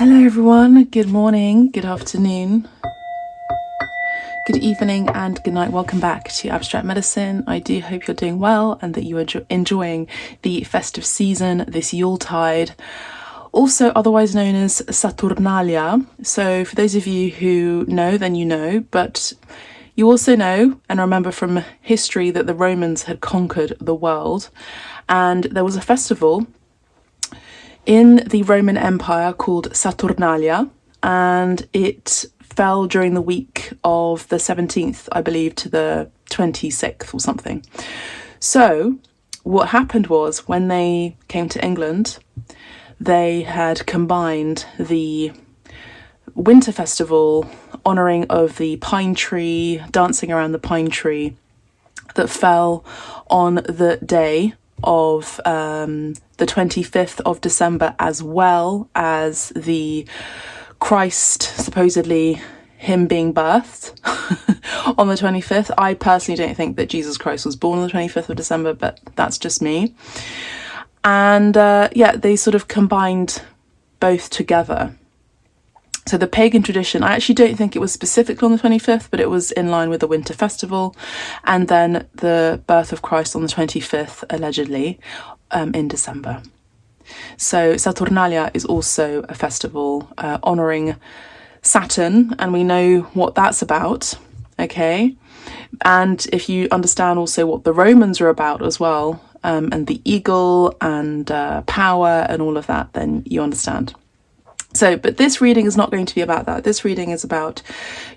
Hello everyone, good morning, good afternoon, good evening and good night. Welcome back to Abstract Medicine. I do hope you're doing well and that you are enjoying the festive season, this Yuletide, also otherwise known as Saturnalia. So for those of you who know, then you know, but you also know and remember from history that the Romans had conquered the world, and there was a festival in the Roman Empire called Saturnalia, and it fell during the week of the 17th, I believe, to the 26th or something. So what happened was, when they came to England, they had combined the winter festival honouring of the pine tree, dancing around the pine tree, that fell on the day of the 25th of December, as well as the Christ, supposedly him being birthed on the 25th. I personally don't think that Jesus Christ was born on the 25th of December, but that's just me. And yeah, they sort of combined both together. So the pagan tradition, I actually don't think it was specifically on the 25th, but it was in line with the winter festival. And then the birth of Christ on the 25th, allegedly, in December. So Saturnalia is also a festival honouring Saturn, and we know what that's about, okay? And if you understand also what the Romans are about as well, and the eagle and power and all of that, then you understand. So, but this reading is not going to be about that. This reading is about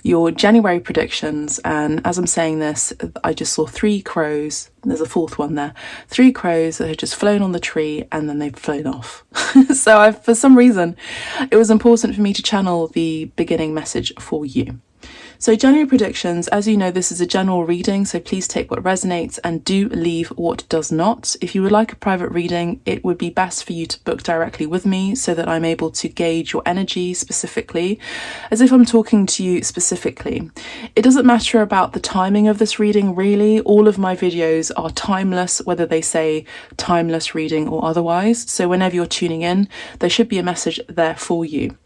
your January predictions. And as I'm saying this, I just saw 3 crows. There's a 4th one there. 3 crows that had just flown on the tree and then they've flown off. So for some reason, it was important for me to channel the beginning message for you. So January predictions, as you know, this is a general reading, so please take what resonates and do leave what does not. If you would like a private reading, it would be best for you to book directly with me so that I'm able to gauge your energy specifically, as if I'm talking to you specifically. It doesn't matter about the timing of this reading, really. All of my videos are timeless, whether they say timeless reading or otherwise. So whenever you're tuning in, there should be a message there for you.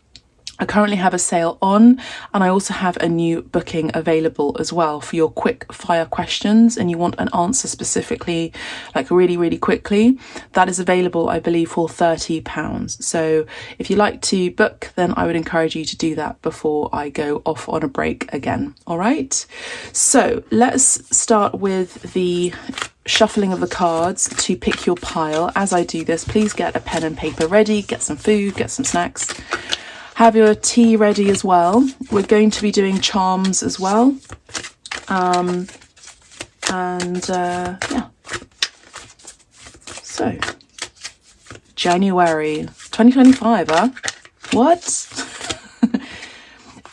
I currently have a sale on, and I also have a new booking available as well for your quick fire questions, and you want an answer specifically, like really quickly. That is available, I believe, for £30. So if you like to book, then I would encourage you to do that before I go off on a break again. All right. So let's start with the shuffling of the cards to pick your pile. As I do this, please get a pen and paper ready, get some food, get some snacks. Have your tea ready as well. We're going to be doing charms as well. Yeah. So, January 2025, huh? What?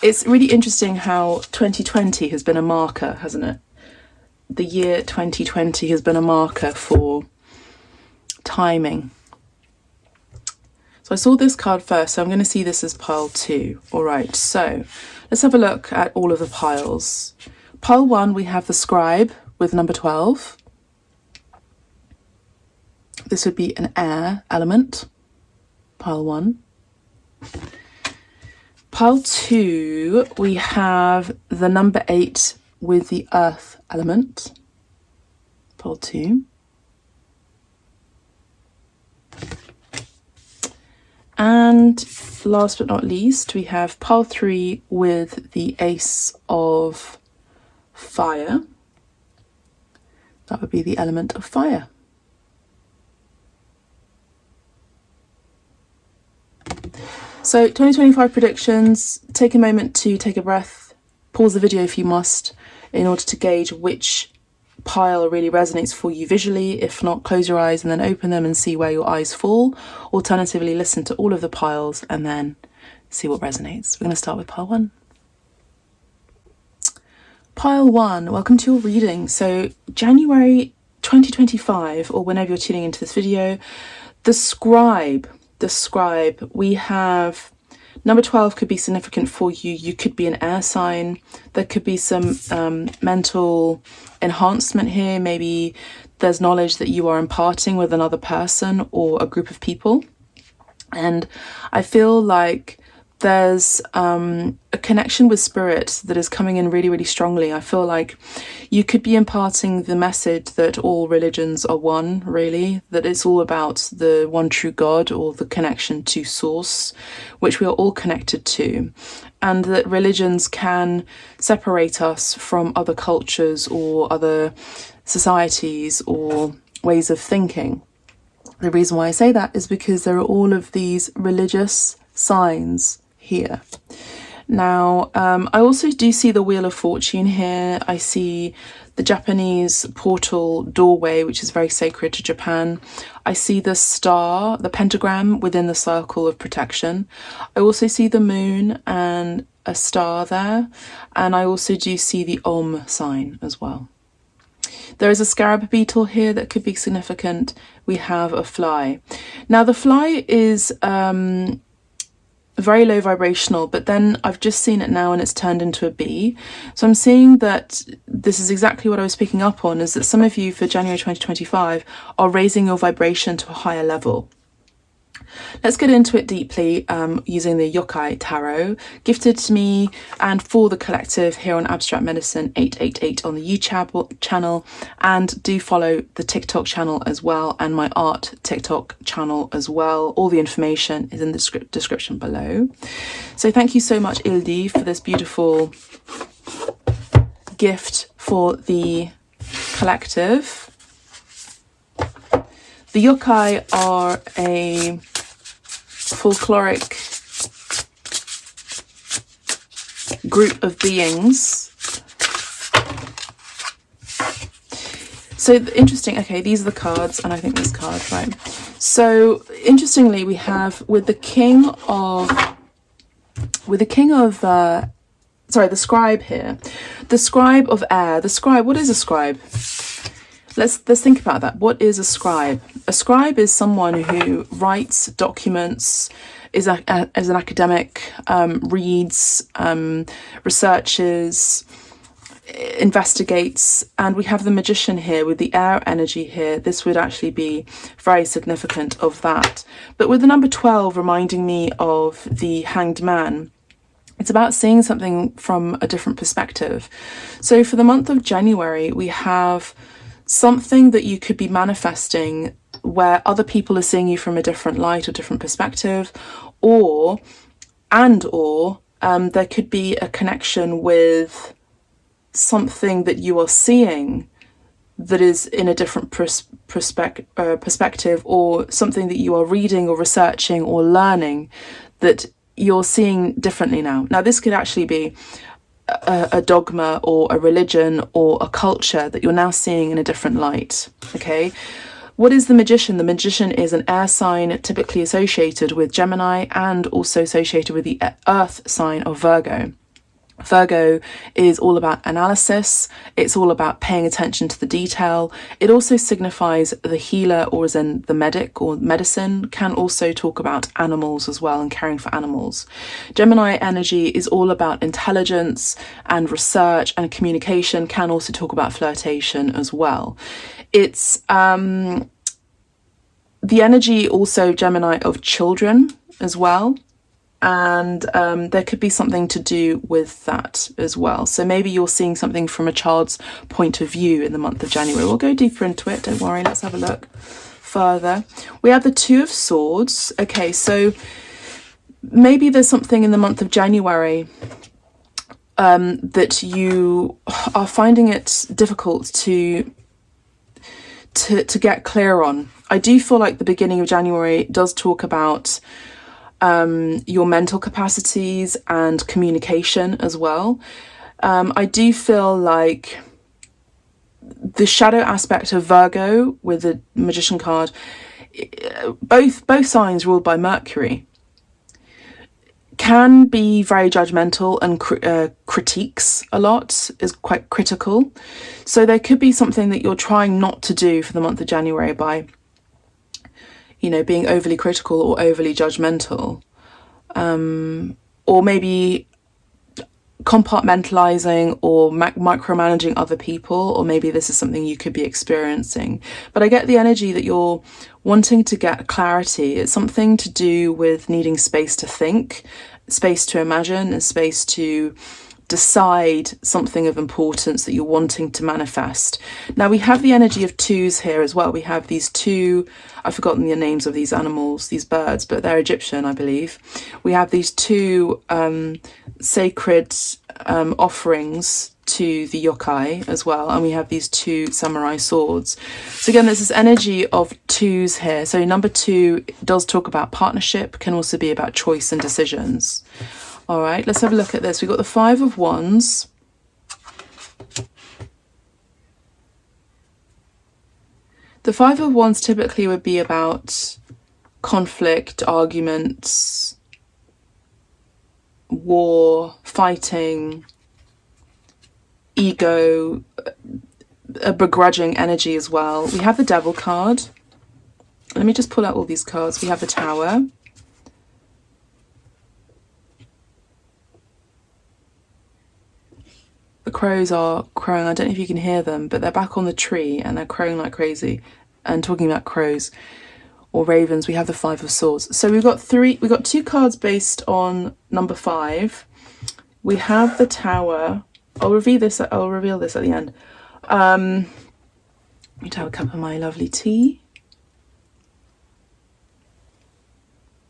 It's really interesting how 2020 has been a marker, hasn't it? The year 2020 has been a marker for timing. So I saw this card first, so I'm going to see this as pile 2. All right, so let's have a look at all of the piles. Pile 1, we have the scribe with number 12. This would be an air element, pile 1. Pile 2, we have the number 8 with the earth element, pile 2. And last but not least, we have pile 3 with the ace of fire. That would be the element of fire. So 2025 predictions, take a moment to take a breath, pause the video if you must, in order to gauge which pile really resonates for you visually. If not, close your eyes and then open them and see where your eyes fall. Alternatively, listen to all of the piles and then see what resonates. We're going to start with pile 1. Pile 1, welcome to your reading. So January 2025, or whenever you're tuning into this video, the scribe, we have number 12 could be significant for you. You could be an air sign. There could be some mental enhancement here. Maybe there's knowledge that you are imparting with another person or a group of people. And I feel like there's a connection with spirit that is coming in really, really strongly. I feel like you could be imparting the message that all religions are one, really, that it's all about the one true God, or the connection to source, which we are all connected to, and that religions can separate us from other cultures or other societies or ways of thinking. The reason why I say that is because there are all of these religious signs here. Now, I also do see the Wheel of Fortune here. I see the Japanese portal doorway, which is very sacred to Japan. I see the star, the pentagram within the circle of protection. I also see the moon and a star there. And I also do see the Om sign as well. There is a scarab beetle here that could be significant. We have a fly. Now, the fly is very low vibrational, but then I've just seen it now and it's turned into a bee. So I'm seeing that this is exactly what I was picking up on, is that some of you for January 2025 are raising your vibration to a higher level. Let's get into it deeply using the Yokai Tarot, gifted to me and for the collective here on Abstract Medicine 888 on the YouTube channel, and do follow the TikTok channel as well, and my art TikTok channel as well. All the information is in the description below. So thank you so much, Ildi, for this beautiful gift for the collective. The yokai are a folkloric group of beings. So interesting. Okay, these are the cards, and I think this card, right? So interestingly, we have with the scribe here, the scribe of air. The scribe. What is a scribe? Let's think about that. What is a scribe? A scribe is someone who writes documents, is an academic, reads, researches, investigates. And we have the magician here with the air energy here. This would actually be very significant of that. But with the number 12 reminding me of the hanged man, it's about seeing something from a different perspective. So for the month of January, we have something that you could be manifesting where other people are seeing you from a different light or different perspective, or there could be a connection with something that you are seeing that is in a different perspective, or something that you are reading or researching or learning that you're seeing differently now. Now, this could actually be a dogma or a religion or a culture that you're now seeing in a different light. Okay, what is the magician? The magician is an air sign typically associated with Gemini and also associated with the earth sign of Virgo. Virgo is all about analysis. It's all about paying attention to the detail. It also signifies the healer, or as in the medic or medicine, can also talk about animals as well and caring for animals. Gemini energy is all about intelligence and research and communication, can also talk about flirtation as well. It's the energy also, Gemini, of children as well. And there could be something to do with that as well. So maybe you're seeing something from a child's point of view in the month of January. We'll go deeper into it, don't worry. Let's have a look further. We have the Two of Swords. Okay, so maybe there's something in the month of January that you are finding it difficult to get clear on. I do feel like the beginning of January does talk about your mental capacities and communication as well. I do feel like the shadow aspect of Virgo with the Magician card, both signs ruled by Mercury, can be very judgmental and critiques a lot, is quite critical. So there could be something that you're trying not to do for the month of January by being overly critical or overly judgmental, or maybe compartmentalizing or micromanaging other people, or maybe this is something you could be experiencing. But I get the energy that you're wanting to get clarity. It's something to do with needing space to think space to imagine and space to decide something of importance that you're wanting to manifest. Now we have the energy of twos here as well. We have these two, I've forgotten the names of these animals, these birds, but they're Egyptian, I believe. We have these two sacred offerings to the yokai as well, and we have these two samurai swords. So again, there's this energy of twos here. So number 2 does talk about partnership, can also be about choice and decisions. All right, let's have a look at this. We've got the 5 of Wands. The 5 of Wands typically would be about conflict, arguments, war, fighting, ego, a begrudging energy as well. We have the Devil card. Let me just pull out all these cards. We have the Tower. The crows are crowing. I don't know if you can hear them, but they're back on the tree and they're crowing like crazy. And talking about crows or ravens, we have the 5 of Swords. So we've got 2 cards based on number 5. We have the Tower. I'll reveal this at the end. Let me have a cup of my lovely tea.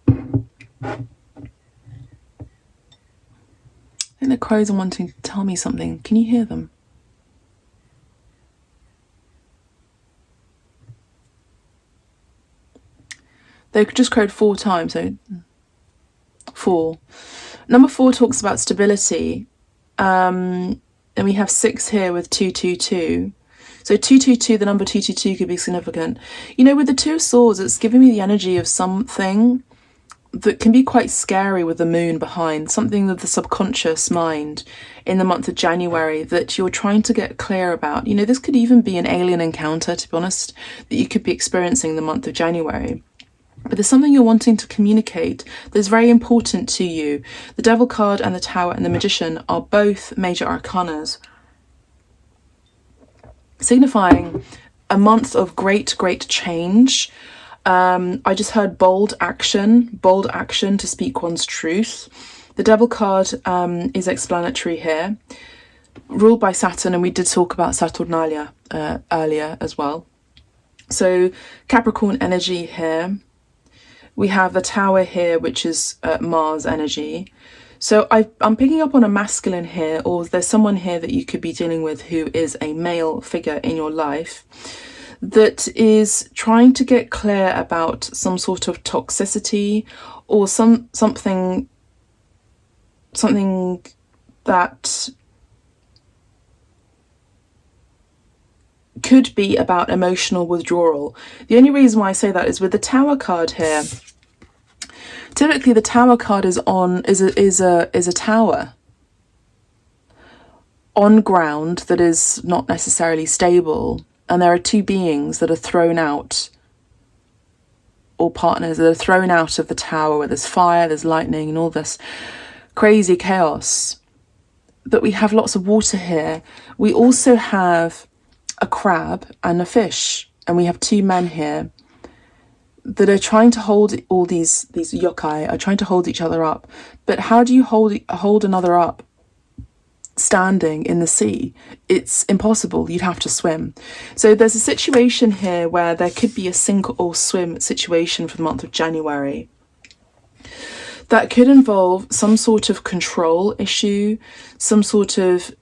I think the crows are wanting to tell me something. Can you hear them? They just crowed 4 times, so 4. Number 4 talks about stability. And we have 6 here with 222. So 222, the number 222 could be significant. You know, with the 2 of Swords, it's giving me the energy of something that can be quite scary with the moon behind, something of the subconscious mind in the month of January that you're trying to get clear about. You know, this could even be an alien encounter, to be honest, that you could be experiencing in the month of January. But there's something you're wanting to communicate that's very important to you. The Devil card and the Tower and the Magician are both major arcanas, signifying a month of great change. I just heard bold action to speak one's truth. The Devil card is explanatory here, ruled by Saturn, and we did talk about Saturnalia earlier as well. So Capricorn energy here. We have the Tower here, which is Mars energy. So I'm picking up on a masculine here, or there's someone here that you could be dealing with who is a male figure in your life that is trying to get clear about some sort of toxicity or something that could be about emotional withdrawal. The only reason why I say that is with the Tower card here. Typically, the Tower card is a tower on ground that is not necessarily stable, and there are 2 beings that are thrown out, or partners that are thrown out of the tower where there's fire, there's lightning, and all this crazy chaos. But we have lots of water here. We also have a crab and a fish, and we have 2 men here that are trying to hold all these yokai are trying to hold each other up. But how do you hold another up standing in the sea? It's impossible. You'd have to swim. So there's a situation here where there could be a sink or swim situation for the month of January that could involve some sort of control issue, some sort of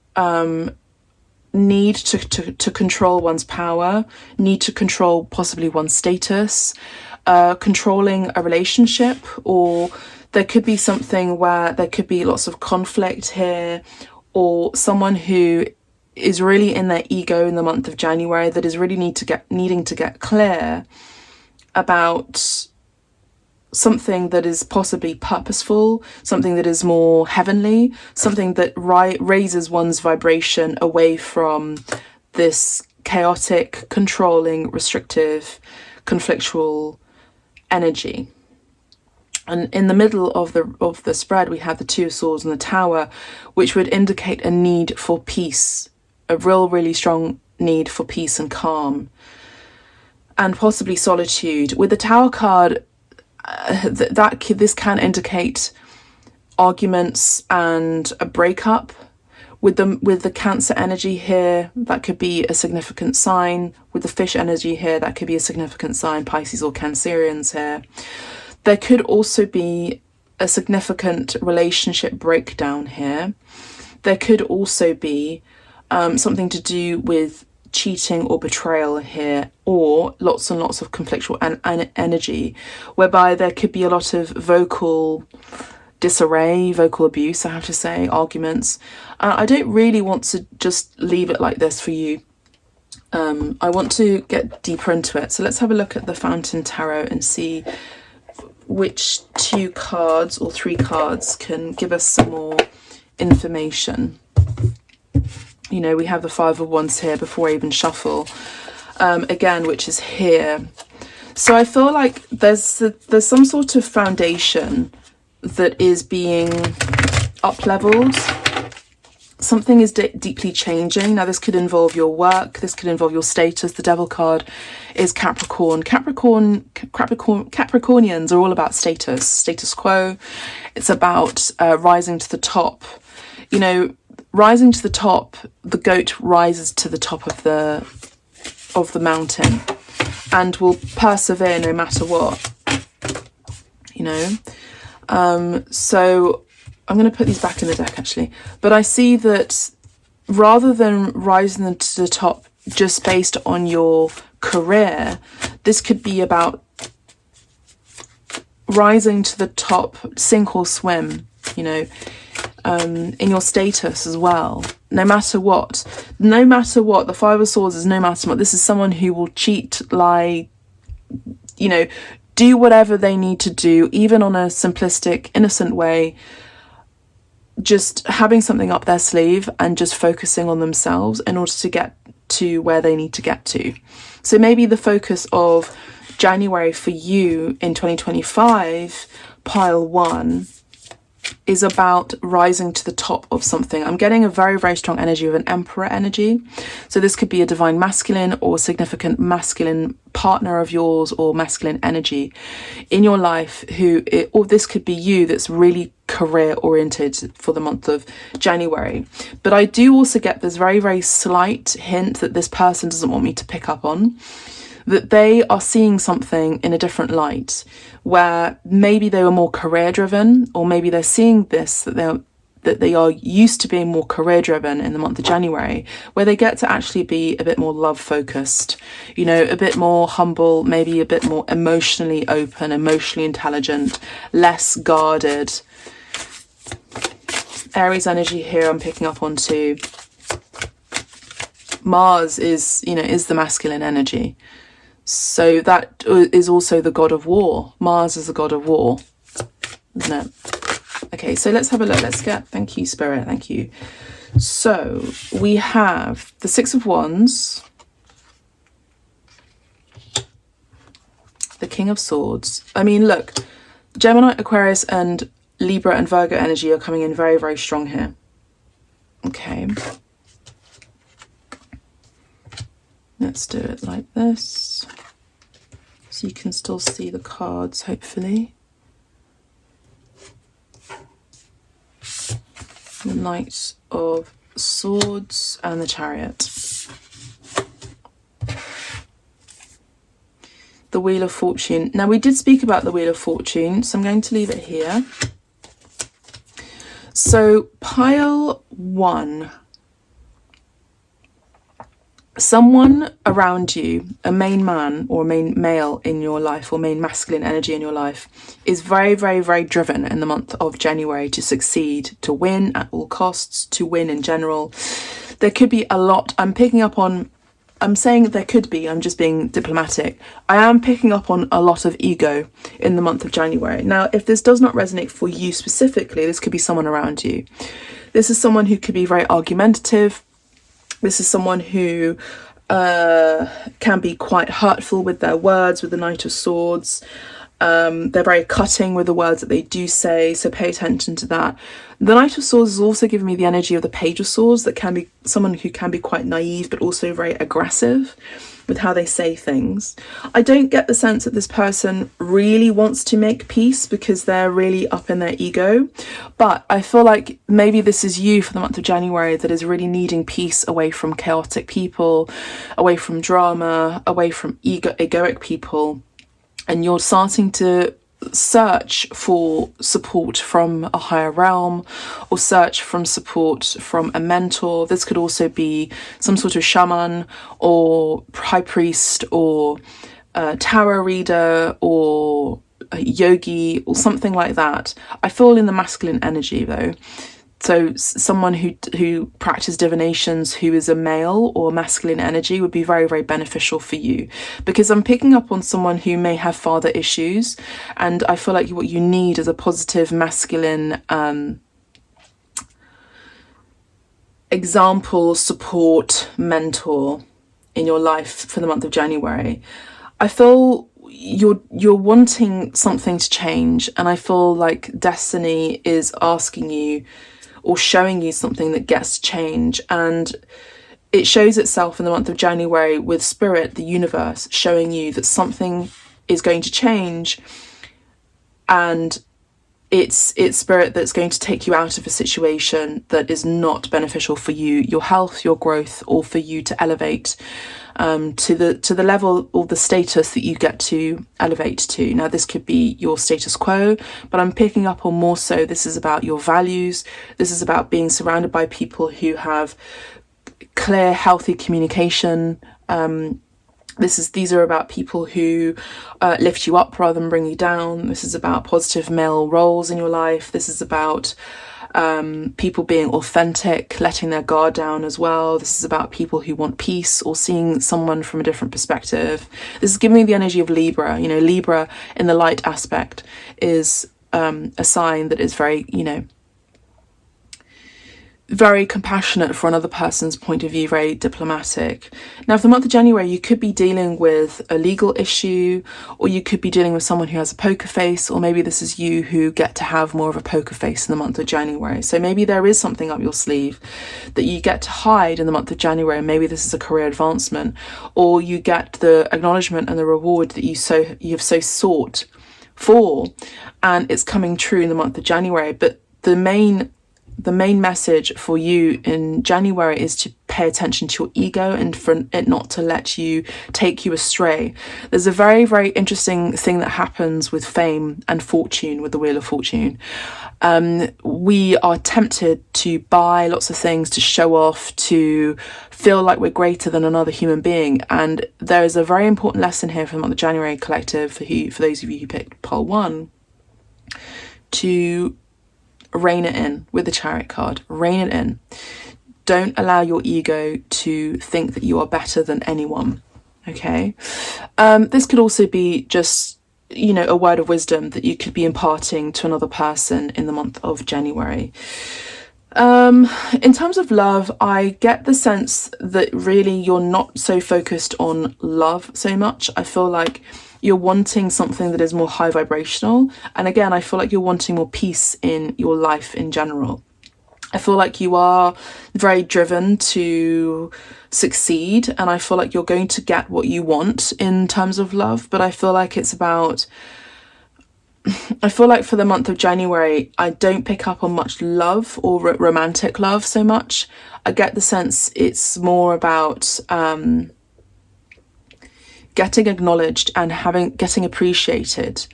need to control one's power, need to control possibly one's status, controlling a relationship, or there could be something where there could be lots of conflict here, or someone who is really in their ego in the month of January that is really needing to get clear about something that is possibly purposeful, something that is more heavenly, something that raises one's vibration away from this chaotic, controlling, restrictive, conflictual energy. And in the middle of the spread, we have the 2 of Swords and the Tower, which would indicate a need for peace, a really strong need for peace and calm, and possibly solitude. With the Tower card, this can indicate arguments and a breakup. With the Cancer energy here, that could be a significant sign. With the Fish energy here, that could be a significant sign, Pisces or Cancerians here. There could also be a significant relationship breakdown here. There could also be something to do with cheating or betrayal here, or lots and lots of conflictual energy, whereby there could be a lot of vocal disarray, vocal abuse, I have to say, arguments. I don't really want to just leave it like this for you. I want to get deeper into it. So let's have a look at the Fountain Tarot and see which 2 cards or 3 cards can give us some more information. You know, we have the 5 of Wands here before I even shuffle, again, which is here. So I feel like there's some sort of foundation that is being up-leveled. Something is deeply changing. Now, this could involve your work. This could involve your status. The Devil card is Capricorn. Capricornians are all about status quo. It's about rising to the top. You know, rising to the top, the goat rises to the top of the mountain and will persevere no matter what, you know. So I'm going to put these back in the deck actually, but I see that rather than rising to the top just based on your career, this could be about rising to the top, sink or swim, you know, in your status as well. No matter what, the 5 of Swords is no matter what. This is someone who will cheat, lie, you know, do whatever they need to do, even on a simplistic, innocent way, just having something up their sleeve and just focusing on themselves in order to get to where they need to get to. So maybe the focus of January for you in 2025, pile 1, is about rising to the top of something. I'm getting a very, very strong energy of an Emperor energy. So this could be a divine masculine or significant masculine partner of yours or masculine energy in your life or this could be you that's really career oriented for the month of January. But I do also get this very, very slight hint that this person doesn't want me to pick up on, that they are seeing something in a different light, where maybe they were more career driven, or maybe they're seeing this, that they are used to being more career driven in the month of January, where they get to actually be a bit more love focused, you know, a bit more humble, maybe a bit more emotionally open, emotionally intelligent, less guarded. Aries energy here I'm picking up on too. Mars is the masculine energy. So that is also the god of war. Mars is the god of war, isn't it? Okay, so let's have a look. Thank you, Spirit, thank you. So we have the 6 of Wands, the King of Swords. I mean, look, Gemini, Aquarius, and Libra and Virgo energy are coming in very, very strong here. Okay. Let's do it like this, so you can still see the cards, hopefully. The Knight of Swords and the Chariot. The Wheel of Fortune. Now, we did speak about the Wheel of Fortune, so I'm going to leave it here. So, pile 1. Someone around you, a main man or a main male in your life or main masculine energy in your life, is very, very, very driven in the month of January to succeed, to win at all costs, to win in general. There could be a lot. I'm saying there could be, I'm just being diplomatic. I am picking up on a lot of ego in the month of January. Now, if this does not resonate for you specifically, this could be someone around you. This is someone who could be very argumentative. This is someone who can be quite hurtful with their words, with the Knight of Swords. They're very cutting with the words that they do say, so pay attention to that. The Knight of Swords is also giving me the energy of the Page of Swords, that can be someone who can be quite naive but also very aggressive with how they say things. I don't get the sense that this person really wants to make peace because they're really up in their ego, but I feel like maybe this is you for the month of January that is really needing peace away from chaotic people, away from drama, away from egoic people, and you're starting to search for support from a higher realm, or search from support from a mentor. This could also be some sort of shaman or high priest or tarot reader or a yogi or something like that. I feel in the masculine energy though. So someone who practices divinations, who is a male or masculine energy, would be very, very beneficial for you, because I'm picking up on someone who may have father issues, and I feel like what you need is a positive masculine example, support, mentor in your life for the month of January. I feel you're wanting something to change, and I feel like destiny is asking you or showing you something that gets to change, and it shows itself in the month of January with spirit, the universe, showing you that something is going to change, and it's spirit that's going to take you out of a situation that is not beneficial for you, your health, your growth, or for you to elevate to the level or the status that you get to elevate to. Now, this could be your status quo, but I'm picking up on more so this is about your values. This is about being surrounded by people who have clear, healthy communication. These are about people who lift you up rather than bring you down. This is about positive male roles in your life. This is about people being authentic, letting their guard down as well. This is about people who want peace or seeing someone from a different perspective. This is giving me the energy of Libra. You know, Libra in the light aspect is a sign that is very, very compassionate for another person's point of view, very diplomatic. Now, for the month of January, you could be dealing with a legal issue, or you could be dealing with someone who has a poker face, or maybe this is you who get to have more of a poker face in the month of January. So maybe there is something up your sleeve that you get to hide in the month of January. Maybe this is a career advancement, or you get the acknowledgement and the reward that you have so sought for, and it's coming true in the month of January. But the main message for you in January is to pay attention to your ego and for it not to let you take you astray. There's a very, very interesting thing that happens with fame and fortune, with the Wheel of Fortune. We are tempted to buy lots of things, to show off, to feel like we're greater than another human being. And there is a very important lesson here from the January collective for those of you who picked pole 1, to rein it in with the Chariot card. Rein it in. Don't allow your ego to think that you are better than anyone. Okay. This could also be just, a word of wisdom that you could be imparting to another person in the month of January. In terms of love, I get the sense that really you're not so focused on love so much. I feel like you're wanting something that is more high vibrational. And again, I feel like you're wanting more peace in your life in general. I feel like you are very driven to succeed, and I feel like you're going to get what you want in terms of love. But I feel like for the month of January, I don't pick up on much love or romantic love so much. I get the sense it's more about getting acknowledged and getting appreciated.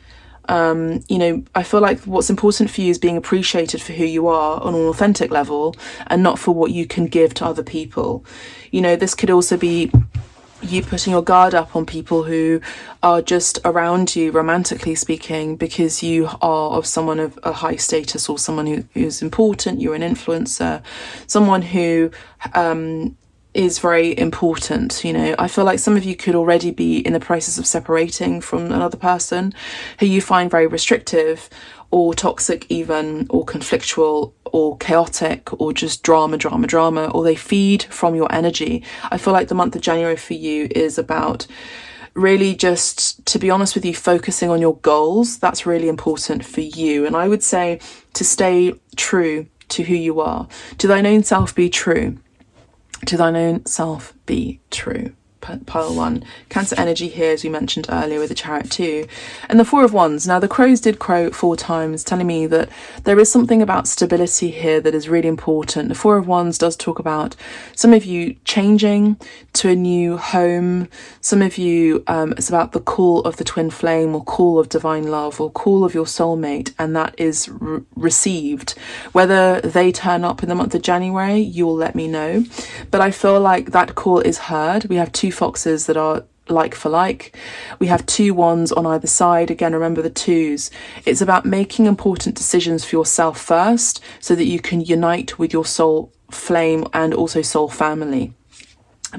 I feel like what's important for you is being appreciated for who you are on an authentic level, and not for what you can give to other people. This could also be you putting your guard up on people who are just around you, romantically speaking, because you are of someone of a high status, or someone who's important. You're an influencer, someone who is very important. I feel like some of you could already be in the process of separating from another person who you find very restrictive or toxic even, or conflictual or chaotic, or just drama, or they feed from your energy. I feel like the month of January for you is about really just, to be honest with you, focusing on your goals. That's really important for you. And I would say to stay true to who you are. To thine own self be true. To thine own self be true. Pile 1. Cancer energy here, as we mentioned earlier, with the Chariot 2. And the Four of Wands. Now, the crows did crow 4 times, telling me that there is something about stability here that is really important. The Four of Wands does talk about some of you changing to a new home. Some of you, it's about the call of the twin flame, or call of divine love, or call of your soulmate, and that is received. Whether they turn up in the month of January, you will let me know. But I feel like that call is heard. We have 2 foxes that are like for like. We have 2 wands on either side. Again, remember the 2s. It's about making important decisions for yourself first, so that you can unite with your soul flame and also soul family.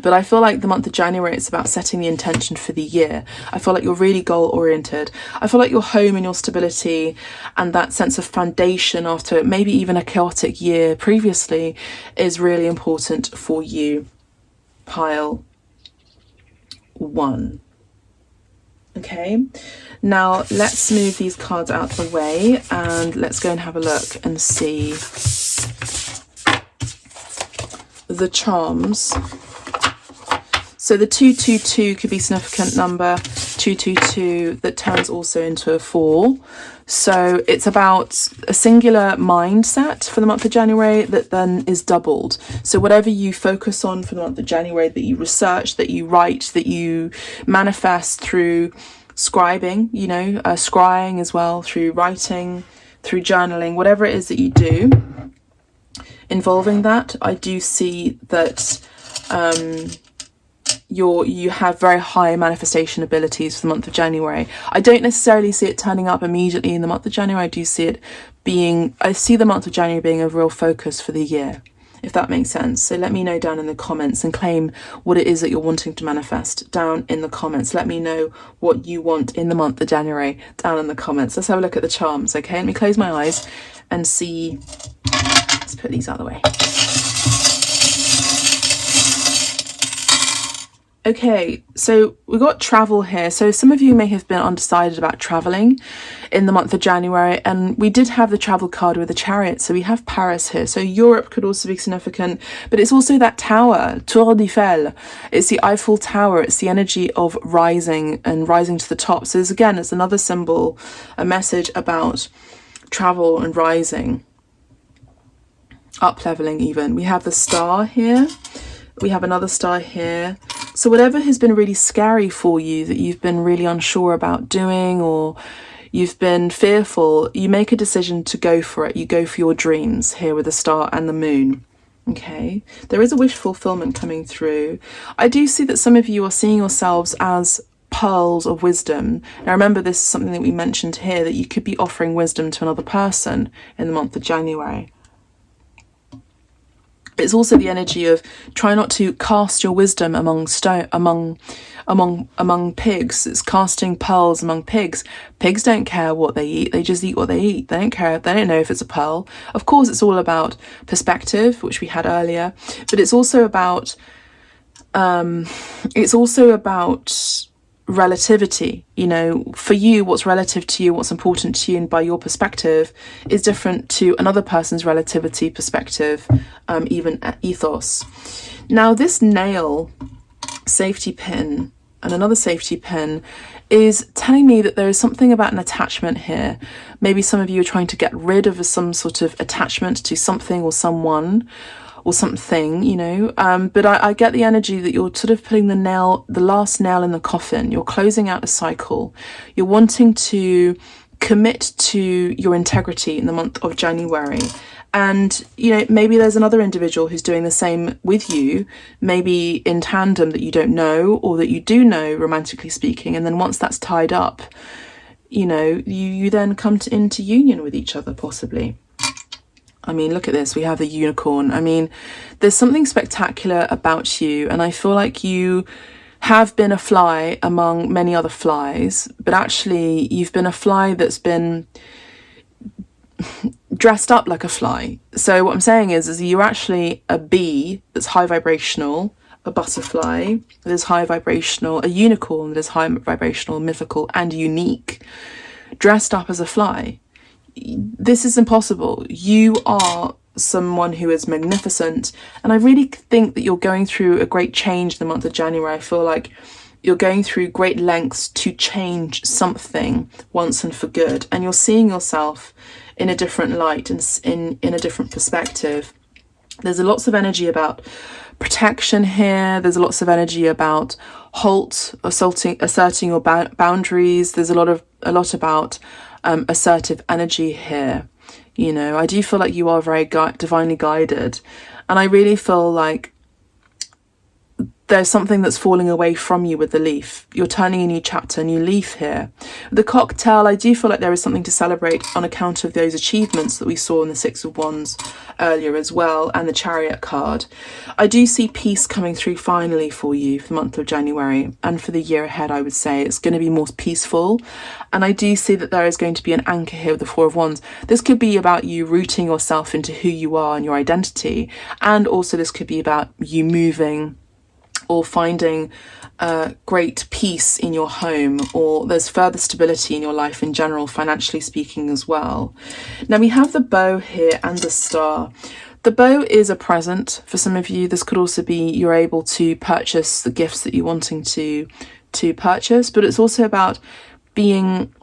But I feel like the month of January, it's about setting the intention for the year. I feel like you're really goal oriented. I feel like your home and your stability and that sense of foundation after maybe even a chaotic year previously is really important for you. Pile 1. Okay, now let's move these cards out of the way and let's go and have a look and see the charms. So the 222 could be significant number, 222 that turns also into a 4. So it's about a singular mindset for the month of January that then is doubled. So whatever you focus on for the month of January, that you research, that you write, that you manifest through scribing, you know, scrying as well, through writing, through journaling, whatever it is that you do involving that, I do see that you have very high manifestation abilities for the month of January. I don't necessarily see it turning up immediately in the month of January. I see the month of January being a real focus for the year, if that makes sense. So let me know down in the comments and claim what it is that you're wanting to manifest down in the comments. Let me know what you want in the month of January down in the comments. Let's have a look at the charms, okay? Let me close my eyes and see. Let's put these out of the way. Okay, so we got travel here. So some of you may have been undecided about traveling in the month of January, and we did have the travel card with the Chariot. So we have Paris here. So Europe could also be significant, but it's also that tower, Tour d'Eiffel. It's the Eiffel Tower. It's the energy of rising and rising to the top. So it's another symbol, a message about travel and rising, up leveling even. We have the star here. We have another star here. So whatever has been really scary for you, that you've been really unsure about doing, or you've been fearful, you make a decision to go for it. You go for your dreams here with the star and the moon. Okay, there is a wish fulfillment coming through. I do see that some of you are seeing yourselves as pearls of wisdom. Now remember, this is something that we mentioned here, that you could be offering wisdom to another person in the month of January. It's also the energy of try not to cast your wisdom among pigs. It's casting pearls among pigs. Pigs don't care what they eat. They just eat what they eat. They don't care. They don't know if it's a pearl. Of course, it's all about perspective, which we had earlier, but it's also about relativity. You know, for you, what's relative to you, what's important to you, and by your perspective is different to another person's relativity, perspective, even ethos. Now this nail safety pin and another safety pin is telling me that there is something about an attachment here. Maybe some of you are trying to get rid of some sort of attachment to something or someone or something, you know, but I get the energy that you're sort of putting the last nail in the coffin. You're closing out a cycle. You're wanting to commit to your integrity in the month of January. And, you know, maybe there's another individual who's doing the same with you, maybe in tandem, that you don't know, or that you do know, romantically speaking. And then once that's tied up, you know, you then come into union with each other, possibly. I mean, look at this. We have the unicorn. I mean, there's something spectacular about you. And I feel like you have been a fly among many other flies, but actually you've been a fly that's been dressed up like a fly. So what I'm saying is you're actually a bee that's high vibrational, a butterfly that is high vibrational, a unicorn that is high vibrational, mythical and unique, dressed up as a fly. This is impossible. You are someone who is magnificent, and I really think that you're going through a great change in the month of January. I feel like you're going through great lengths to change something once and for good, and you're seeing yourself in a different light and in a different perspective. There's lots of energy about protection here. There's lots of energy about asserting your boundaries. There's a lot about assertive energy here. You know, I do feel like you are very divinely guided, and I really feel like there's something that's falling away from you with the leaf. You're turning a new chapter, a new leaf here. The cocktail, I do feel like there is something to celebrate on account of those achievements that we saw in the Six of Wands earlier as well, and the Chariot card. I do see peace coming through finally for you for the month of January, and for the year ahead. I would say it's going to be more peaceful, and I do see that there is going to be an anchor here with the Four of Wands. This could be about you rooting yourself into who you are and your identity, and also this could be about you moving or finding great peace in your home, or there's further stability in your life in general, financially speaking as well. Now we have the bow here and the star. The bow is a present for some of you. This could also be you're able to purchase the gifts that you're wanting to purchase, but it's also about being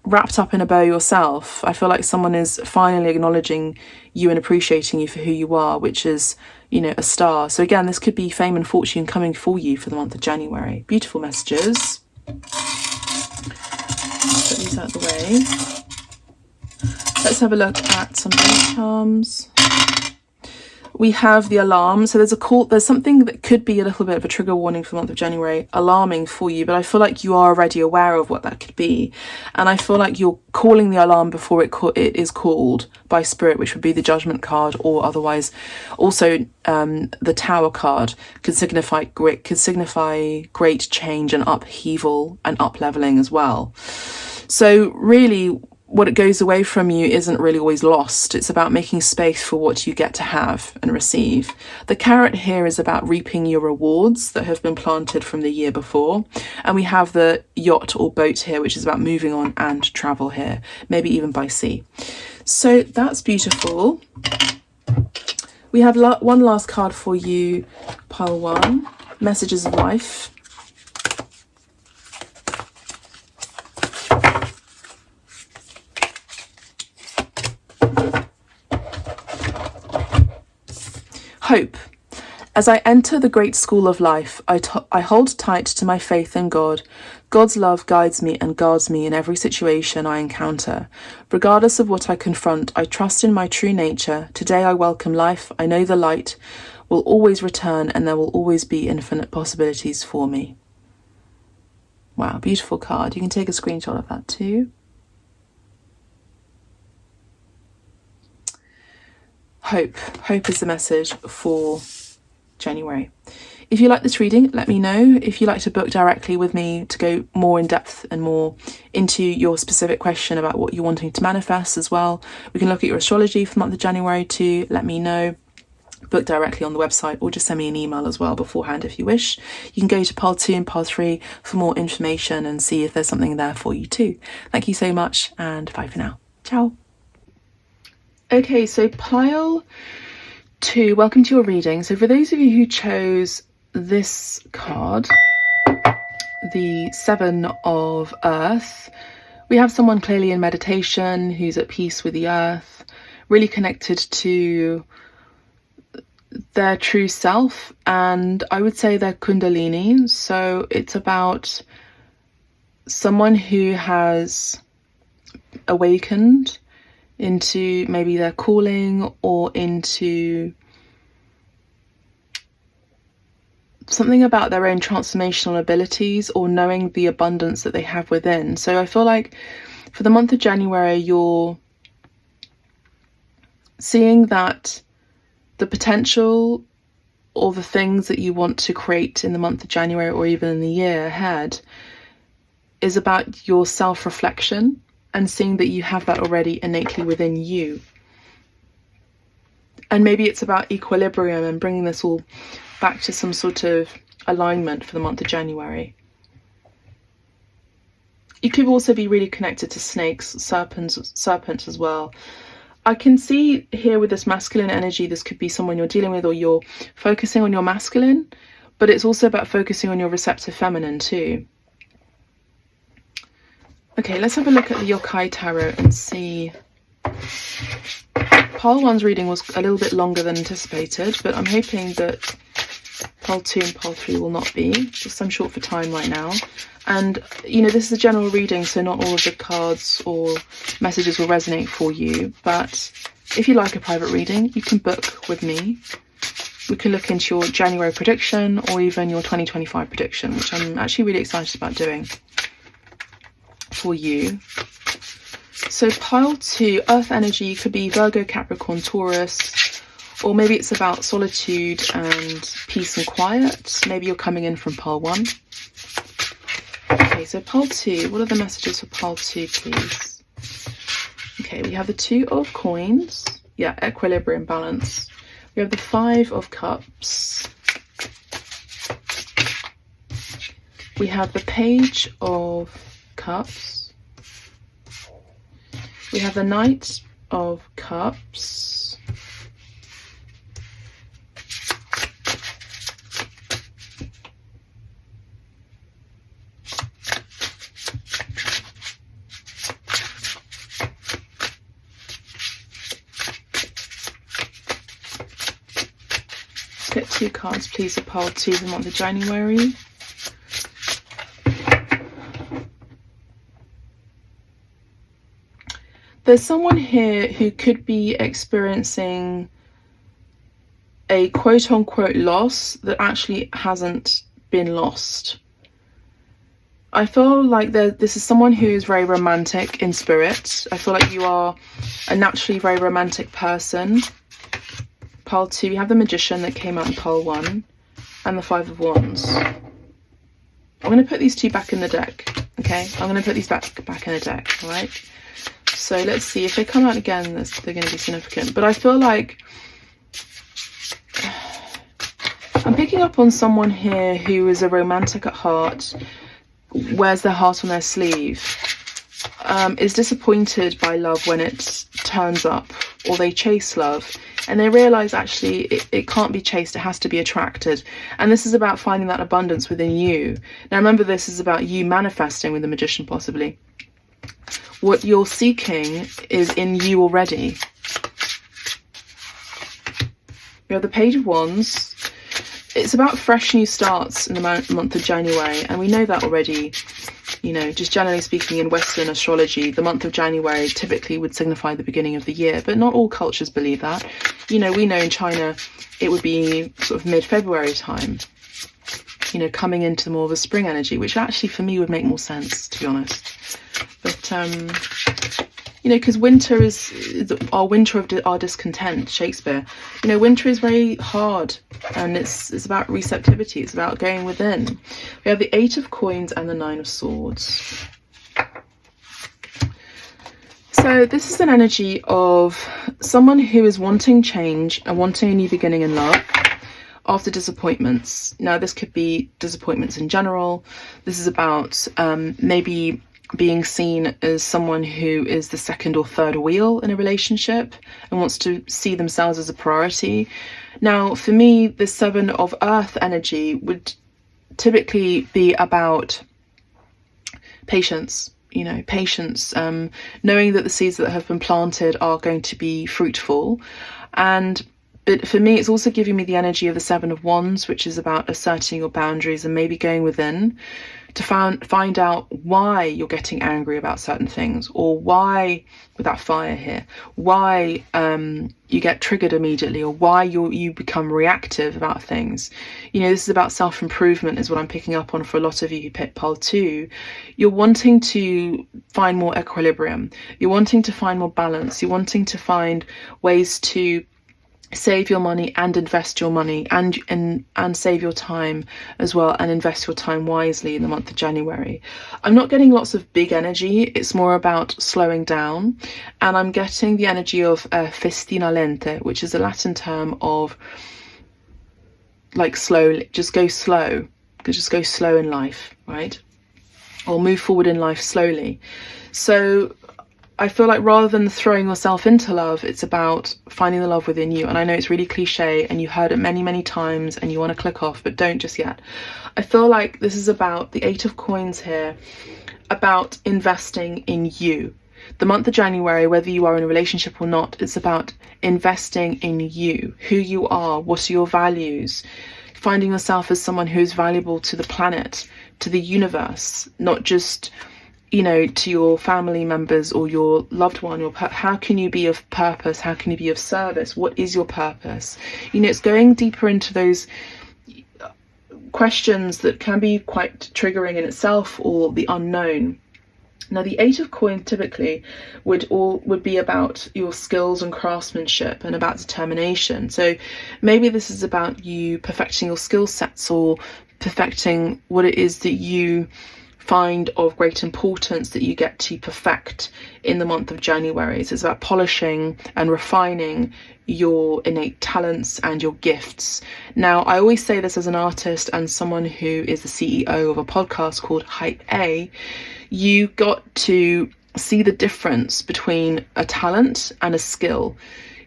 wrapped up in a bow yourself. I feel like someone is finally acknowledging you and appreciating you for who you are, which is, you know, a star. So again, this could be fame and fortune coming for you for the month of January. Beautiful messages. Put these out of the way. Let's have a look at some base charms. We have the alarm. So there's something that could be a little bit of a trigger warning for the month of January, alarming for you, but I feel like you are already aware of what that could be. And I feel like you're calling the alarm before it is called by spirit, which would be the Judgment card, or otherwise also the Tower card could signify great change and upheaval and up-leveling as well. So really, what it goes away from you isn't really always lost. It's about making space for what you get to have and receive. The carrot here is about reaping your rewards that have been planted from the year before. And we have the yacht or boat here, which is about moving on and travel here, maybe even by sea. So that's beautiful. We have one last card for you, pile one, messages of life. Hope. As I enter the great school of life, I hold tight to my faith in God. God's love guides me and guards me in every situation I encounter. Regardless of what I confront, I trust in my true nature. Today I welcome life. I know the light will always return, and there will always be infinite possibilities for me. Wow, beautiful card. You can take a screenshot of that too. Hope. Hope is the message for January. If you like this reading, let me know. If you like to book directly with me to go more in depth and more into your specific question about what you're wanting to manifest as well, we can look at your astrology for the month of January too. Let me know. Book directly on the website, or just send me an email as well beforehand if you wish. You can go to pile 2 and pile 3 for more information and see if there's something there for you too. Thank you so much, and bye for now. Ciao. Okay, so pile 2, welcome to your reading. So for those of you who chose this card, the 7 of Earth, we have someone clearly in meditation who's at peace with the earth, really connected to their true self, and I would say their kundalini. So it's about someone who has awakened into maybe their calling, or into something about their own transformational abilities, or knowing the abundance that they have within. So I feel like for the month of January, you're seeing that the potential or the things that you want to create in the month of January, or even in the year ahead, is about your self-reflection and seeing that you have that already innately within you. And maybe it's about equilibrium and bringing this all back to some sort of alignment for the month of January. You could also be really connected to snakes, serpents as well. I can see here with this masculine energy, this could be someone you're dealing with, or you're focusing on your masculine, but it's also about focusing on your receptive feminine too. Okay, let's have a look at the Yokai Tarot and see. Pile 1's reading was a little bit longer than anticipated, but I'm hoping that Pile 2 and Pile 3 will not be, just I'm short for time right now. And, you know, this is a general reading, so not all of the cards or messages will resonate for you. But if you like a private reading, you can book with me. We can look into your January prediction or even your 2025 prediction, which I'm actually really excited about doing for you. So Pile 2, Earth energy, could be Virgo, Capricorn, Taurus, or maybe it's about solitude and peace and quiet. Maybe you're coming in from Pile 1. Okay, so Pile 2, what are the messages for Pile 2, please? Okay, we have the 2 of Coins. Yeah, equilibrium, balance. We have the 5 of Cups. We have the Page of Cups. We have the Knight of Cups. Get 2 cards, please, for Pile 2 for the month of January. There's someone here who could be experiencing a quote-unquote loss that actually hasn't been lost. I feel like this is someone who is very romantic in spirit. I feel like you are a naturally very romantic person. Pile 2, we have the Magician that came out in Pile 1 and the 5 of Wands. I'm going to put these 2 back in the deck, okay? I'm going to put these back in the deck, all right? So let's see, if they come out again, they're going to be significant. But I feel like I'm picking up on someone here who is a romantic at heart, wears their heart on their sleeve, is disappointed by love when it turns up, or they chase love. And they realise actually it can't be chased, it has to be attracted. And this is about finding that abundance within you. Now remember, this is about you manifesting with the Magician possibly. What you're seeking is in you already. We have the Page of Wands. It's about fresh new starts in the month of January. And we know that already. You know, just generally speaking, in Western astrology, the month of January typically would signify the beginning of the year, but not all cultures believe that. You know, we know in China it would be sort of mid-February time, you know, coming into more of a spring energy, which actually for me would make more sense, to be honest. But, you know, because winter is our winter of our discontent, Shakespeare. You know, winter is very hard, and it's about receptivity, it's about going within. We have the 8 of Coins and the 9 of Swords. So this is an energy of someone who is wanting change and wanting a new beginning in love after disappointments. Now this could be disappointments in general. This is about maybe being seen as someone who is the second or third wheel in a relationship and wants to see themselves as a priority. Now, for me, the 7 of Earth energy would typically be about patience, you know, patience, knowing that the seeds that have been planted are going to be fruitful. But for me, it's also giving me the energy of the 7 of Wands, which is about asserting your boundaries and maybe going within to find out why you're getting angry about certain things, or why, with that fire here, why you get triggered immediately, or why you become reactive about things. You know, this is about self-improvement is what I'm picking up on for a lot of you who pick Pile 2. You're wanting to find more equilibrium. You're wanting to find more balance. You're wanting to find ways to save your money and invest your money and save your time as well, and invest your time wisely in the month of January. I'm not getting lots of big energy. It's more about slowing down, and I'm getting the energy of festina lente, which is a Latin term of like slowly, just go slow, just go slow in life, right? Or move forward in life slowly. So I feel like rather than throwing yourself into love, it's about finding the love within you. And I know it's really cliche and you've heard it many, many times and you want to click off, but don't just yet. I feel like this is about the 8 of Coins here, about investing in you. The month of January, whether you are in a relationship or not, it's about investing in you, who you are, what are your values, finding yourself as someone who is valuable to the planet, to the universe, not just, you know, to your family members or your loved one. How can you be of purpose? How can you be of service? What is your purpose? You know, it's going deeper into those questions that can be quite triggering in itself, or the unknown. Now, the 8 of Coins typically would be about your skills and craftsmanship and about determination. So maybe this is about you perfecting your skill sets or perfecting what it is that you find of great importance that you get to perfect in the month of January. So it's about polishing and refining your innate talents and your gifts. Now, I always say this as an artist and someone who is the CEO of a podcast called Hype A. You got to see the difference between a talent and a skill.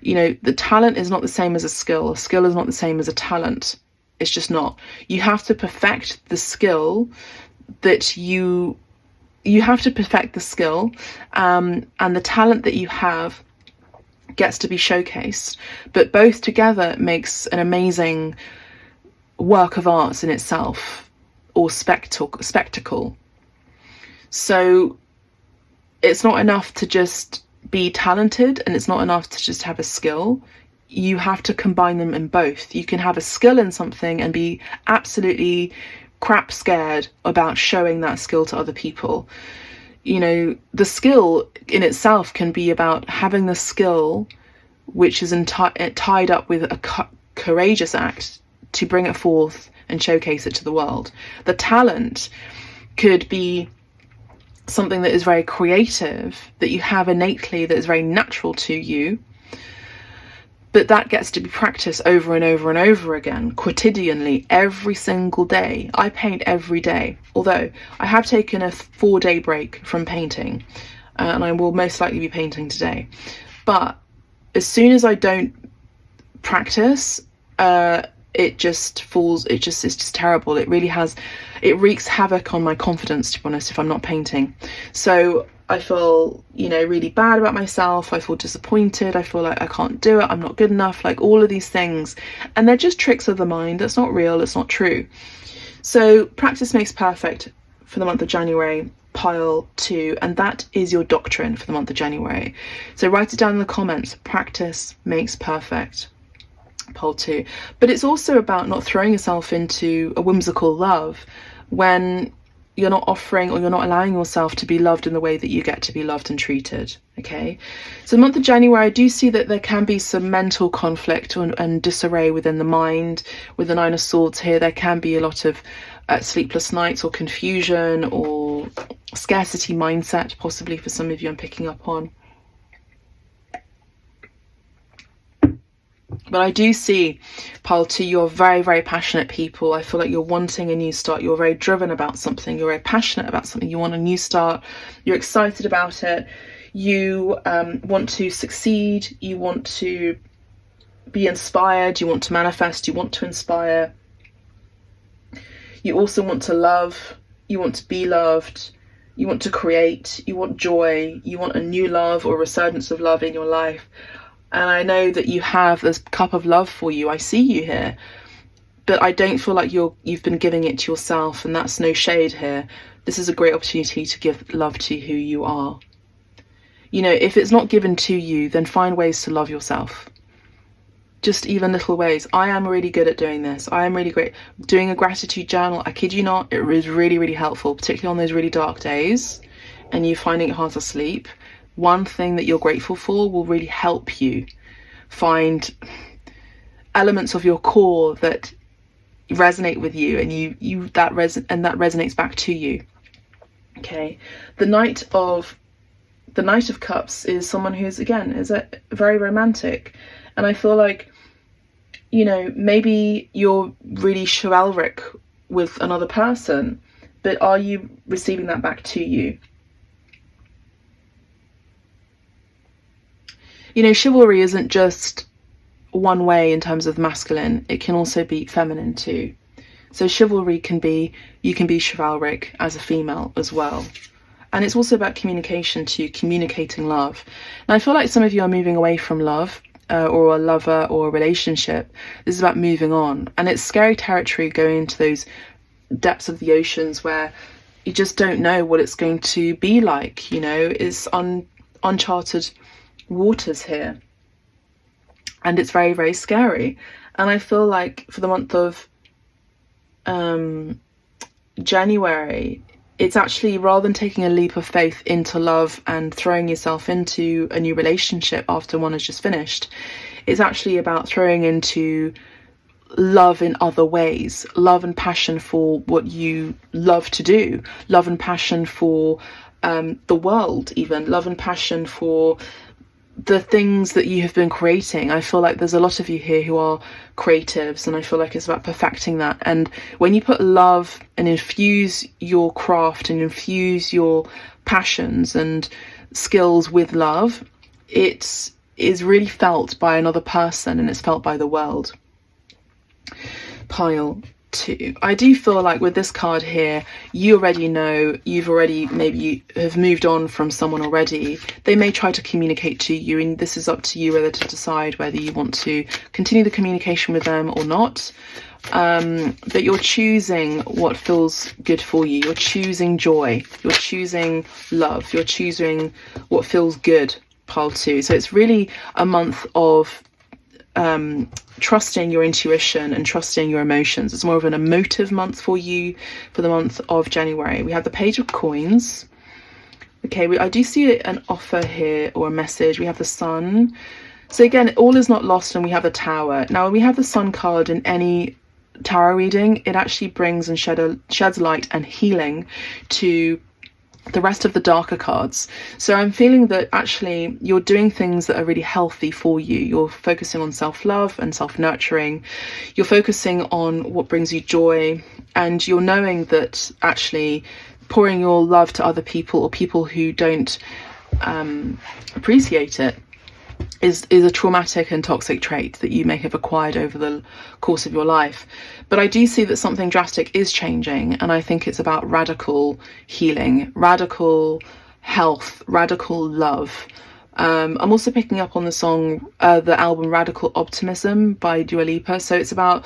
You know, the talent is not the same as a skill. A skill is not the same as a talent. It's just not. You have to perfect the skill that you have to perfect the skill, and the talent that you have gets to be showcased, but both together makes an amazing work of art in itself, or spectacle. So it's not enough to just be talented, and it's not enough to just have a skill. You have to combine them in both. You can have a skill in something and be absolutely crap scared about showing that skill to other people. You know, the skill in itself can be about having the skill which is tied up with a courageous act to bring it forth and showcase it to the world. The talent could be something that is very creative, that you have innately, that is very natural to you, but that gets to be practiced over and over and over again, quotidianly, every single day. I paint every day, although I have taken a 4-day break from painting, and I will most likely be painting today. But as soon as I don't practice, it just falls, it's just terrible. It wreaks havoc on my confidence, to be honest, if I'm not painting. So I feel, you know, really bad about myself. I feel disappointed. I feel like I can't do it. I'm not good enough, like all of these things. And they're just tricks of the mind. That's not real. It's not true. So practice makes perfect for the month of January, pile 2. And that is your doctrine for the month of January. So write it down in the comments. Practice makes perfect. Pile 2. But it's also about not throwing yourself into a whimsical love when you're not offering, or you're not allowing yourself to be loved in the way that you get to be loved and treated. Okay, so the month of January, I do see that there can be some mental conflict and disarray within the mind. With the 9 of Swords here, there can be a lot of sleepless nights, or confusion, or scarcity mindset, possibly for some of you, I'm picking up on. But I do see, pile 2, you're very, very passionate people. I feel like you're wanting a new start. You're very driven about something. You're very passionate about something. You want a new start. You're excited about it. You want to succeed. You want to be inspired. You want to manifest. You want to inspire. You also want to love. You want to be loved. You want to create. You want joy. You want a new love or resurgence of love in your life. And I know that you have this cup of love for you. I see you here, but I don't feel like you've been giving it to yourself, and that's no shade here. This is a great opportunity to give love to who you are. You know, if it's not given to you, then find ways to love yourself. Just even little ways. I am really good at doing this. I am really great. Doing a gratitude journal, I kid you not, it is really, really helpful, particularly on those really dark days and you finding it hard to sleep. One thing that you're grateful for will really help you find elements of your core that resonate with you, and that resonates back to you. Okay, the Knight of Cups is someone who's, again, is very romantic, and I feel like you know, maybe you're really chivalric with another person, but are you receiving that back to you? You know, chivalry isn't just one way in terms of masculine, it can also be feminine too. So chivalry can be, you can be chivalric as a female as well. And it's also about communication too, communicating love. And I feel like some of you are moving away from love, or a lover or a relationship. This is about moving on. And it's scary territory going into those depths of the oceans where you just don't know what it's going to be like, you know. It's uncharted waters here. And it's very, very scary. And I feel like for the month of January, it's actually, rather than taking a leap of faith into love and throwing yourself into a new relationship after one has just finished, it's actually about throwing into love in other ways, love and passion for what you love to do, love and passion for the world, even love and passion for the things that you have been creating. I feel like there's a lot of you here who are creatives, and I feel like it's about perfecting that. And when you put love and infuse your craft and infuse your passions and skills with love, it is really felt by another person, and it's felt by the world. Pile 2. I do feel like with this card here, you already know, you've already, maybe you have moved on from someone already. They may try to communicate to you, and this is up to you whether to decide whether you want to continue the communication with them or not. But you're choosing what feels good for you. You're choosing joy. You're choosing love. You're choosing what feels good, pile 2. So it's really a month of trusting your intuition and trusting your emotions. It's more of an emotive month for you for the month of January. We have the Page of Coins. Okay, I do see an offer here or a message. We have the Sun. So again, all is not lost, and we have the Tower. Now, when we have the Sun card in any tarot reading, it actually brings and sheds light and healing to the rest of the darker cards. So I'm feeling that actually you're doing things that are really healthy for you. You're focusing on self-love and self-nurturing. You're focusing on what brings you joy, and you're knowing that actually pouring your love to other people or people who don't appreciate it is a traumatic and toxic trait that you may have acquired over the course of your life. But I do see that something drastic is changing, and I think it's about radical healing, radical health, radical love. I'm also picking up on the song, the album Radical Optimism by Dua Lipa. So it's about,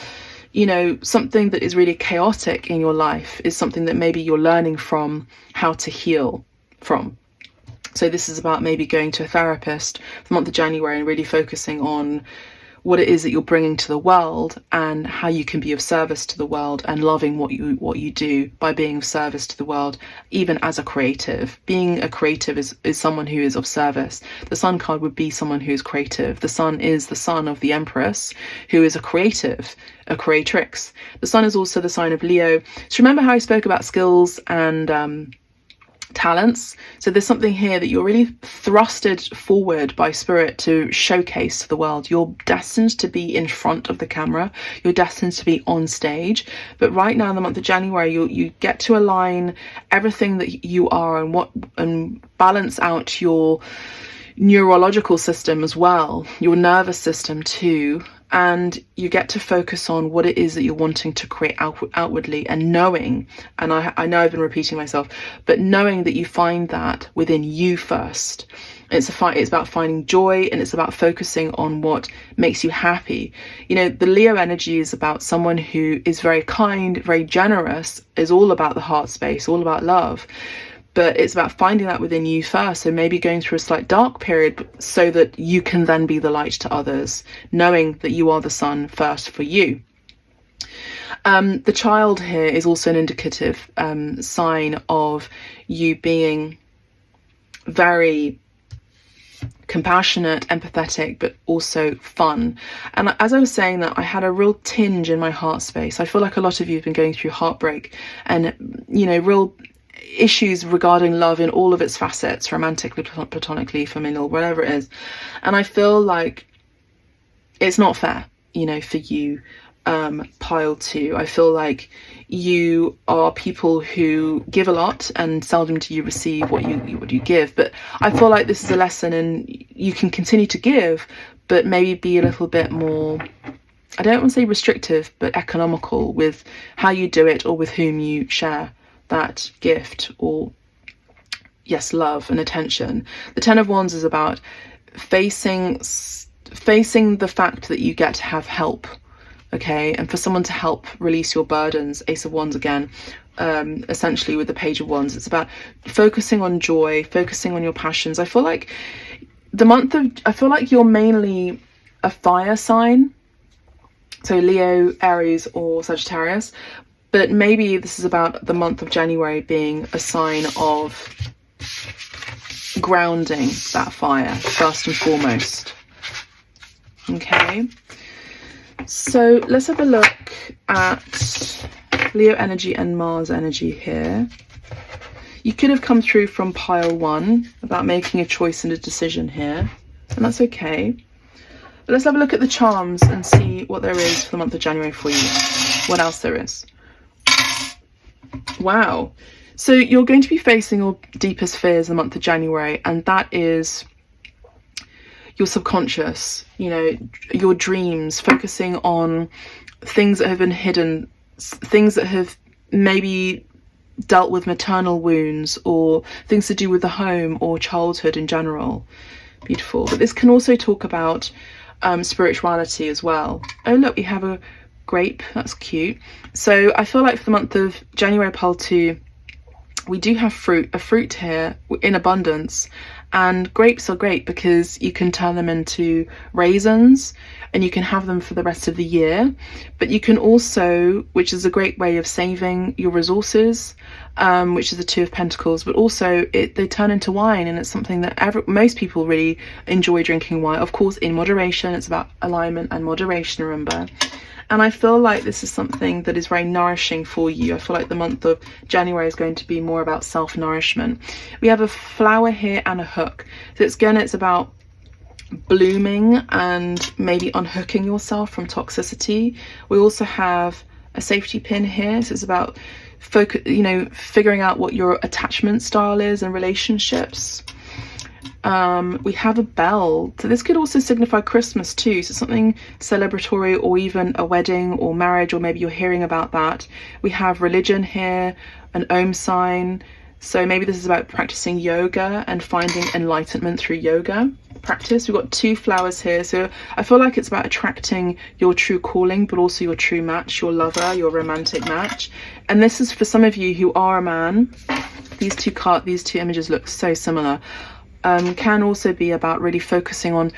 you know, something that is really chaotic in your life is something that maybe you're learning from how to heal from. So this is about maybe going to a therapist for the month of January and really focusing on what it is that you're bringing to the world and how you can be of service to the world, and loving what you do by being of service to the world, even as a creative. Being a creative is someone who is of service. The Sun card would be someone who is creative. The Sun is the son of the Empress, who is a creative, a creatrix. The Sun is also the sign of Leo. So remember how I spoke about skills and talents? So there's something here that you're really thrusted forward by spirit to showcase to the world. You're destined to be in front of the camera. You're destined to be on stage. But right now in the month of January, you get to align everything that you are and balance out your neurological system as well, your nervous system too. And you get to focus on what it is that you're wanting to create outwardly, and knowing, and I know I've been repeating myself, but knowing that you find that within you first. It's about finding joy, and it's about focusing on what makes you happy. You know, the Leo energy is about someone who is very kind, very generous, is all about the heart space, all about love. But it's about finding that within you first. So maybe going through a slight dark period so that you can then be the light to others, knowing that you are the sun first for you. The Child here is also an indicative sign of you being very compassionate, empathetic, but also fun. And as I was saying that, I had a real tinge in my heart space. I feel like a lot of you have been going through heartbreak and, you know, real issues regarding love in all of its facets, romantically, platonically, familial, whatever it is. And I feel like it's not fair. you know, for you, pile 2. I feel like you are people who give a lot and seldom do you receive what you give. But I feel like this is a lesson, and you can continue to give, but maybe be a little bit more, I don't want to say restrictive, but economical with how you do it or with whom you share that gift or, yes, love and attention. The Ten of Wands is about facing the fact that you get to have help, okay, and for someone to help release your burdens. Ace of Wands again, essentially with the Page of Wands. It's about focusing on joy, focusing on your passions. I feel like you're mainly a fire sign, so Leo, Aries or Sagittarius, but maybe this is about the month of January being a sign of grounding that fire first and foremost. Okay, so let's have a look at Leo energy and Mars energy here. You could have come through from pile 1 about making a choice and a decision here, and that's okay. But let's have a look at the charms and see what there is for the month of January for you. What else there is. Wow. So you're going to be facing your deepest fears in the month of January, and that is your subconscious, you know, your dreams, focusing on things that have been hidden, things that have maybe dealt with maternal wounds or things to do with the home or childhood in general. Beautiful. But this can also talk about spirituality as well. Oh look, we have a grape. That's cute. So I feel like for the month of January, pile 2, we do have a fruit here in abundance, and grapes are great because you can turn them into raisins and you can have them for the rest of the year. But you can also, which is a great way of saving your resources, which is the Two of Pentacles, but also they turn into wine, and it's something that most people really enjoy drinking wine, of course in moderation. It's about alignment and moderation, remember. And I feel like this is something that is very nourishing for you. I feel like the month of January is going to be more about self-nourishment. We have a flower here and a hook. So it's about blooming and maybe unhooking yourself from toxicity. We also have a safety pin here. So it's about figuring out what your attachment style is in relationships. We have a bell, so this could also signify Christmas too, so something celebratory, or even a wedding or marriage, or maybe you're hearing about that. We have religion here, an Om sign, so maybe this is about practicing yoga and finding enlightenment through yoga practice. We've got 2 flowers here, so I feel like it's about attracting your true calling, but also your true match, your lover, your romantic match. And this is for some of you who are a man. These two images look so similar. Can also be about really focusing on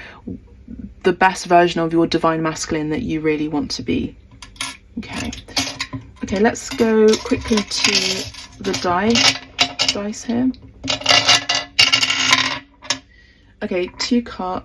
the best version of your divine masculine that you really want to be. Okay, let's go quickly to the dice here. Okay, 2 1.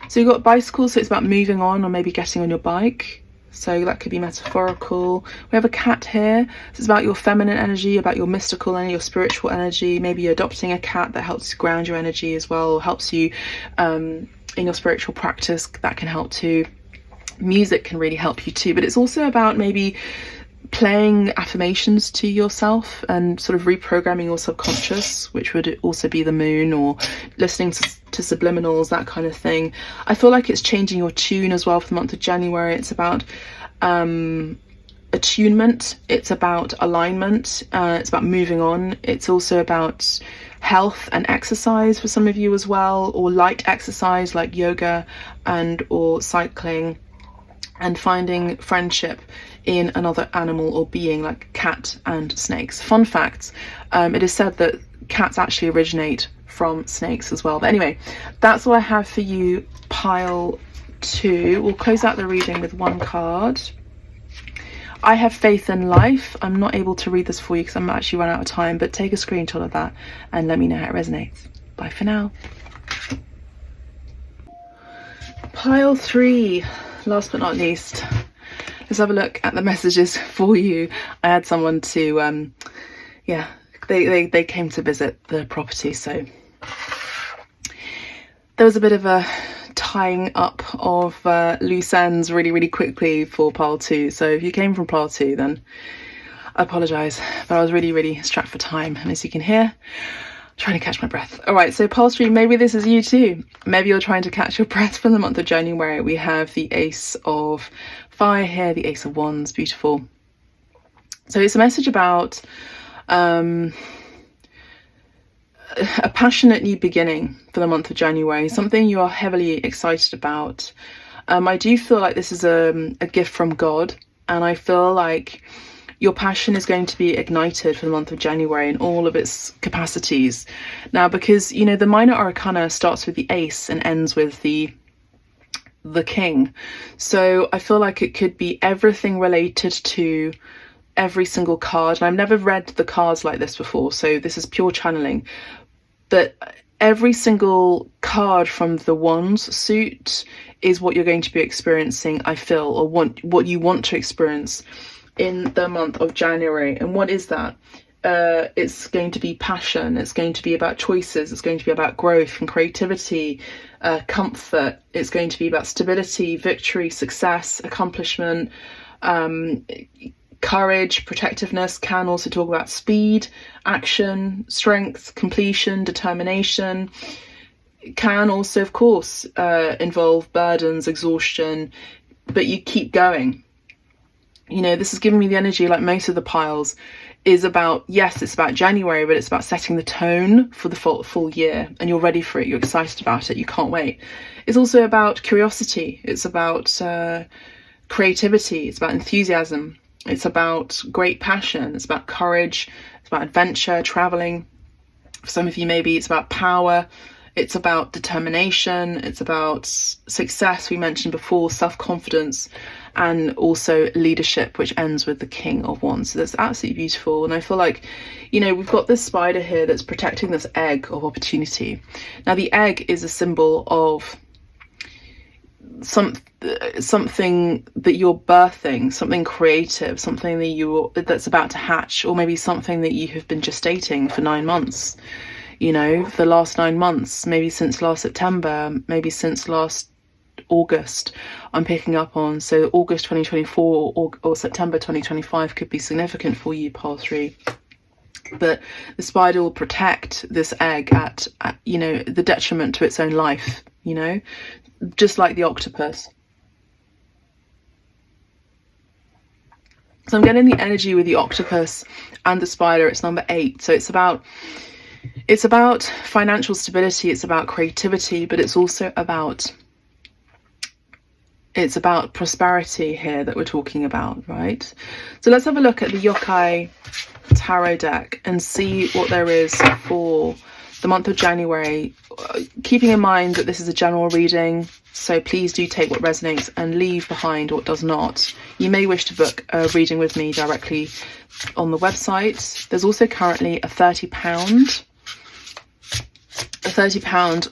So you've got bicycles, so it's about moving on or maybe getting on your bike. So that could be metaphorical. We have a cat here. So it's about your feminine energy, about your mystical energy, your spiritual energy. Maybe you're adopting a cat that helps ground your energy as well, or helps you in your spiritual practice. That can help too. Music can really help you too. But it's also about maybe playing affirmations to yourself and sort of reprogramming your subconscious, which would also be the moon, or listening to subliminals, that kind of thing. I feel like it's changing your tune as well for the month of January. It's about attunement, it's about alignment, it's about moving on. It's also about health and exercise for some of you as well, or light exercise like yoga or cycling, and finding friendship in another animal or being, like cat and snakes. Fun facts, it is said that cats actually originate from snakes as well. But anyway, that's what I have for you, pile 2. We'll close out the reading with 1 card. I have faith in life. I'm not able to read this for you because I'm actually run out of time, but take a screenshot of that and let me know how it resonates. Bye for now. Pile 3, last but not least. Let's have a look at the messages for you. I had someone to, they came to visit the property, so there was a bit of a tying up of loose ends really, really quickly for pile 2. So if you came from pile 2, then I apologise, but I was really, really strapped for time. And as you can hear, trying to catch my breath. All right, so pile 3, maybe this is you too. Maybe you're trying to catch your breath from the month of January. We have the Ace of Fire here, the Ace of Wands, beautiful. So it's a message about a passionate new beginning for the month of January, something you are heavily excited about. I do feel like this is a gift from God, and I feel like your passion is going to be ignited for the month of January in all of its capacities. Now, because, you know, the minor arcana starts with the ace and ends with the king. So I feel like it could be everything related to every single card. And I've never read the cards like this before, so this is pure channeling. But every single card from the Wands suit is what you're going to be experiencing, I feel, or what you want to experience in the month of January. And what is that? It's going to be passion, it's going to be about choices, it's going to be about growth and creativity, comfort, it's going to be about stability, victory, success, accomplishment, courage, protectiveness. Can also talk about speed, action, strength, completion, determination. Can also, of course, involve burdens, exhaustion, but you keep going. You know, this is giving me the energy, like most of the piles, is about, yes, it's about January, but it's about setting the tone for the full year, and you're ready for it, you're excited about it, you can't wait. It's also about curiosity, it's about creativity, it's about enthusiasm, it's about great passion, it's about courage, it's about adventure, traveling. For some of you, maybe it's about power, it's about determination, it's about success, we mentioned before, self-confidence, and also leadership, which ends with the King of Wands. So that's absolutely beautiful. And I feel like, you know, we've got this spider here that's protecting this egg of opportunity. Now, the egg is a symbol of something that you're birthing, something creative, something that's about to hatch, or maybe something that you have been gestating for 9 months. You know, for the last 9 months, maybe since last September, maybe since last August, I'm picking up on. So August 2024 or September 2025 could be significant for you, pile 3. But the spider will protect this egg at you know, the detriment to its own life, you know, just like the octopus. So I'm getting the energy with the octopus and the spider. It's number 8. So it's about financial stability, it's about creativity, but it's also about prosperity here that we're talking about, right? So let's have a look at the Yokai Tarot deck and see what there is for the month of January, keeping in mind that this is a general reading, so please do take what resonates and leave behind what does not. You may wish to book a reading with me directly on the website. There's also currently a £30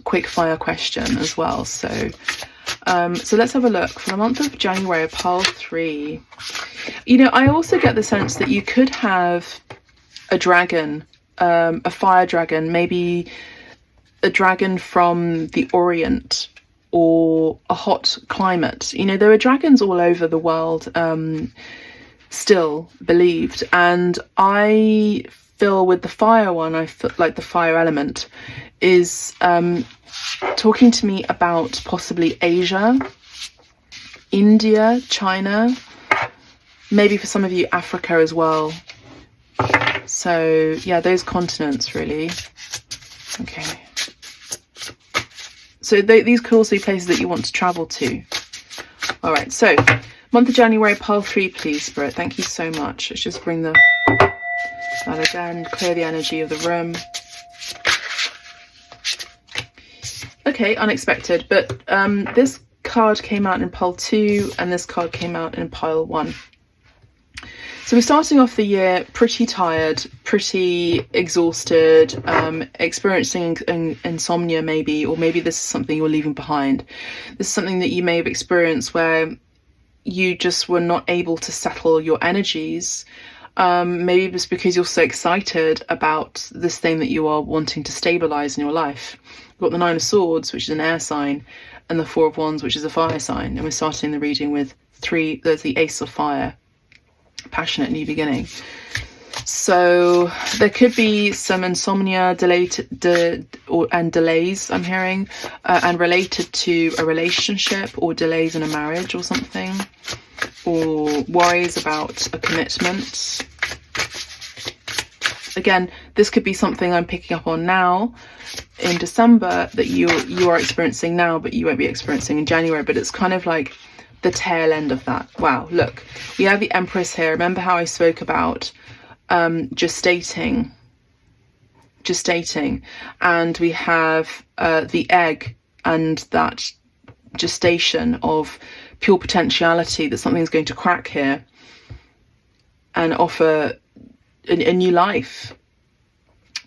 quick fire question as well. So let's have a look for the month of January, pile 3. You know, I also get the sense that you could have a dragon, a fire dragon, maybe a dragon from the Orient or a hot climate. You know, there are dragons all over the world still believed, and I feel with the fire one, I feel like the fire element is talking to me about possibly Asia, India, China, maybe for some of you Africa as well. So yeah, those continents really. Okay, so these could also be places that you want to travel to. All right, so month of January, pile 3, please, Spirit. Thank you so much. Let's just bring that again, clear the energy of the room. Okay, unexpected, but this card came out in pile 2 and this card came out in pile 1. So we're starting off the year pretty tired, pretty exhausted, experiencing insomnia maybe, or maybe this is something you're leaving behind. This is something that you may have experienced where you just were not able to settle your energies. Maybe it's because you're so excited about this thing that you are wanting to stabilize in your life. You've got the 9 of Swords, which is an air sign, and the Four of Wands, which is a fire sign. And we're starting the reading with there's the Ace of Fire, passionate new beginning. So there could be some insomnia, and delays, I'm hearing, and related to a relationship, or delays in a marriage or something, or worries about a commitment. Again, this could be something I'm picking up on now in December that you are experiencing now, but you won't be experiencing in January. But it's kind of like the tail end of that. Wow, look, we have the Empress here. Remember how I spoke about gestating, and we have the egg and that gestation of pure potentiality, that something's going to crack here and offer a new life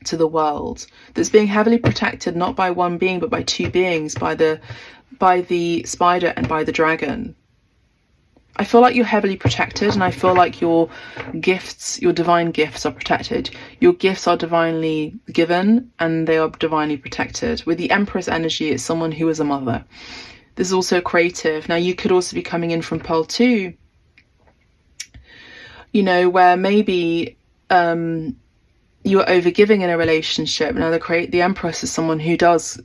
to the world, that's being heavily protected, not by one being but by two beings, by the spider and by the dragon. I feel like you're heavily protected, and I feel like your gifts, your divine gifts, are protected. Your gifts are divinely given and they are divinely protected. With the Empress energy, it's someone who is a mother. This is also creative. Now, you could also be coming in from pole 2, you know, where maybe you're overgiving in a relationship. Now, the Empress is someone who does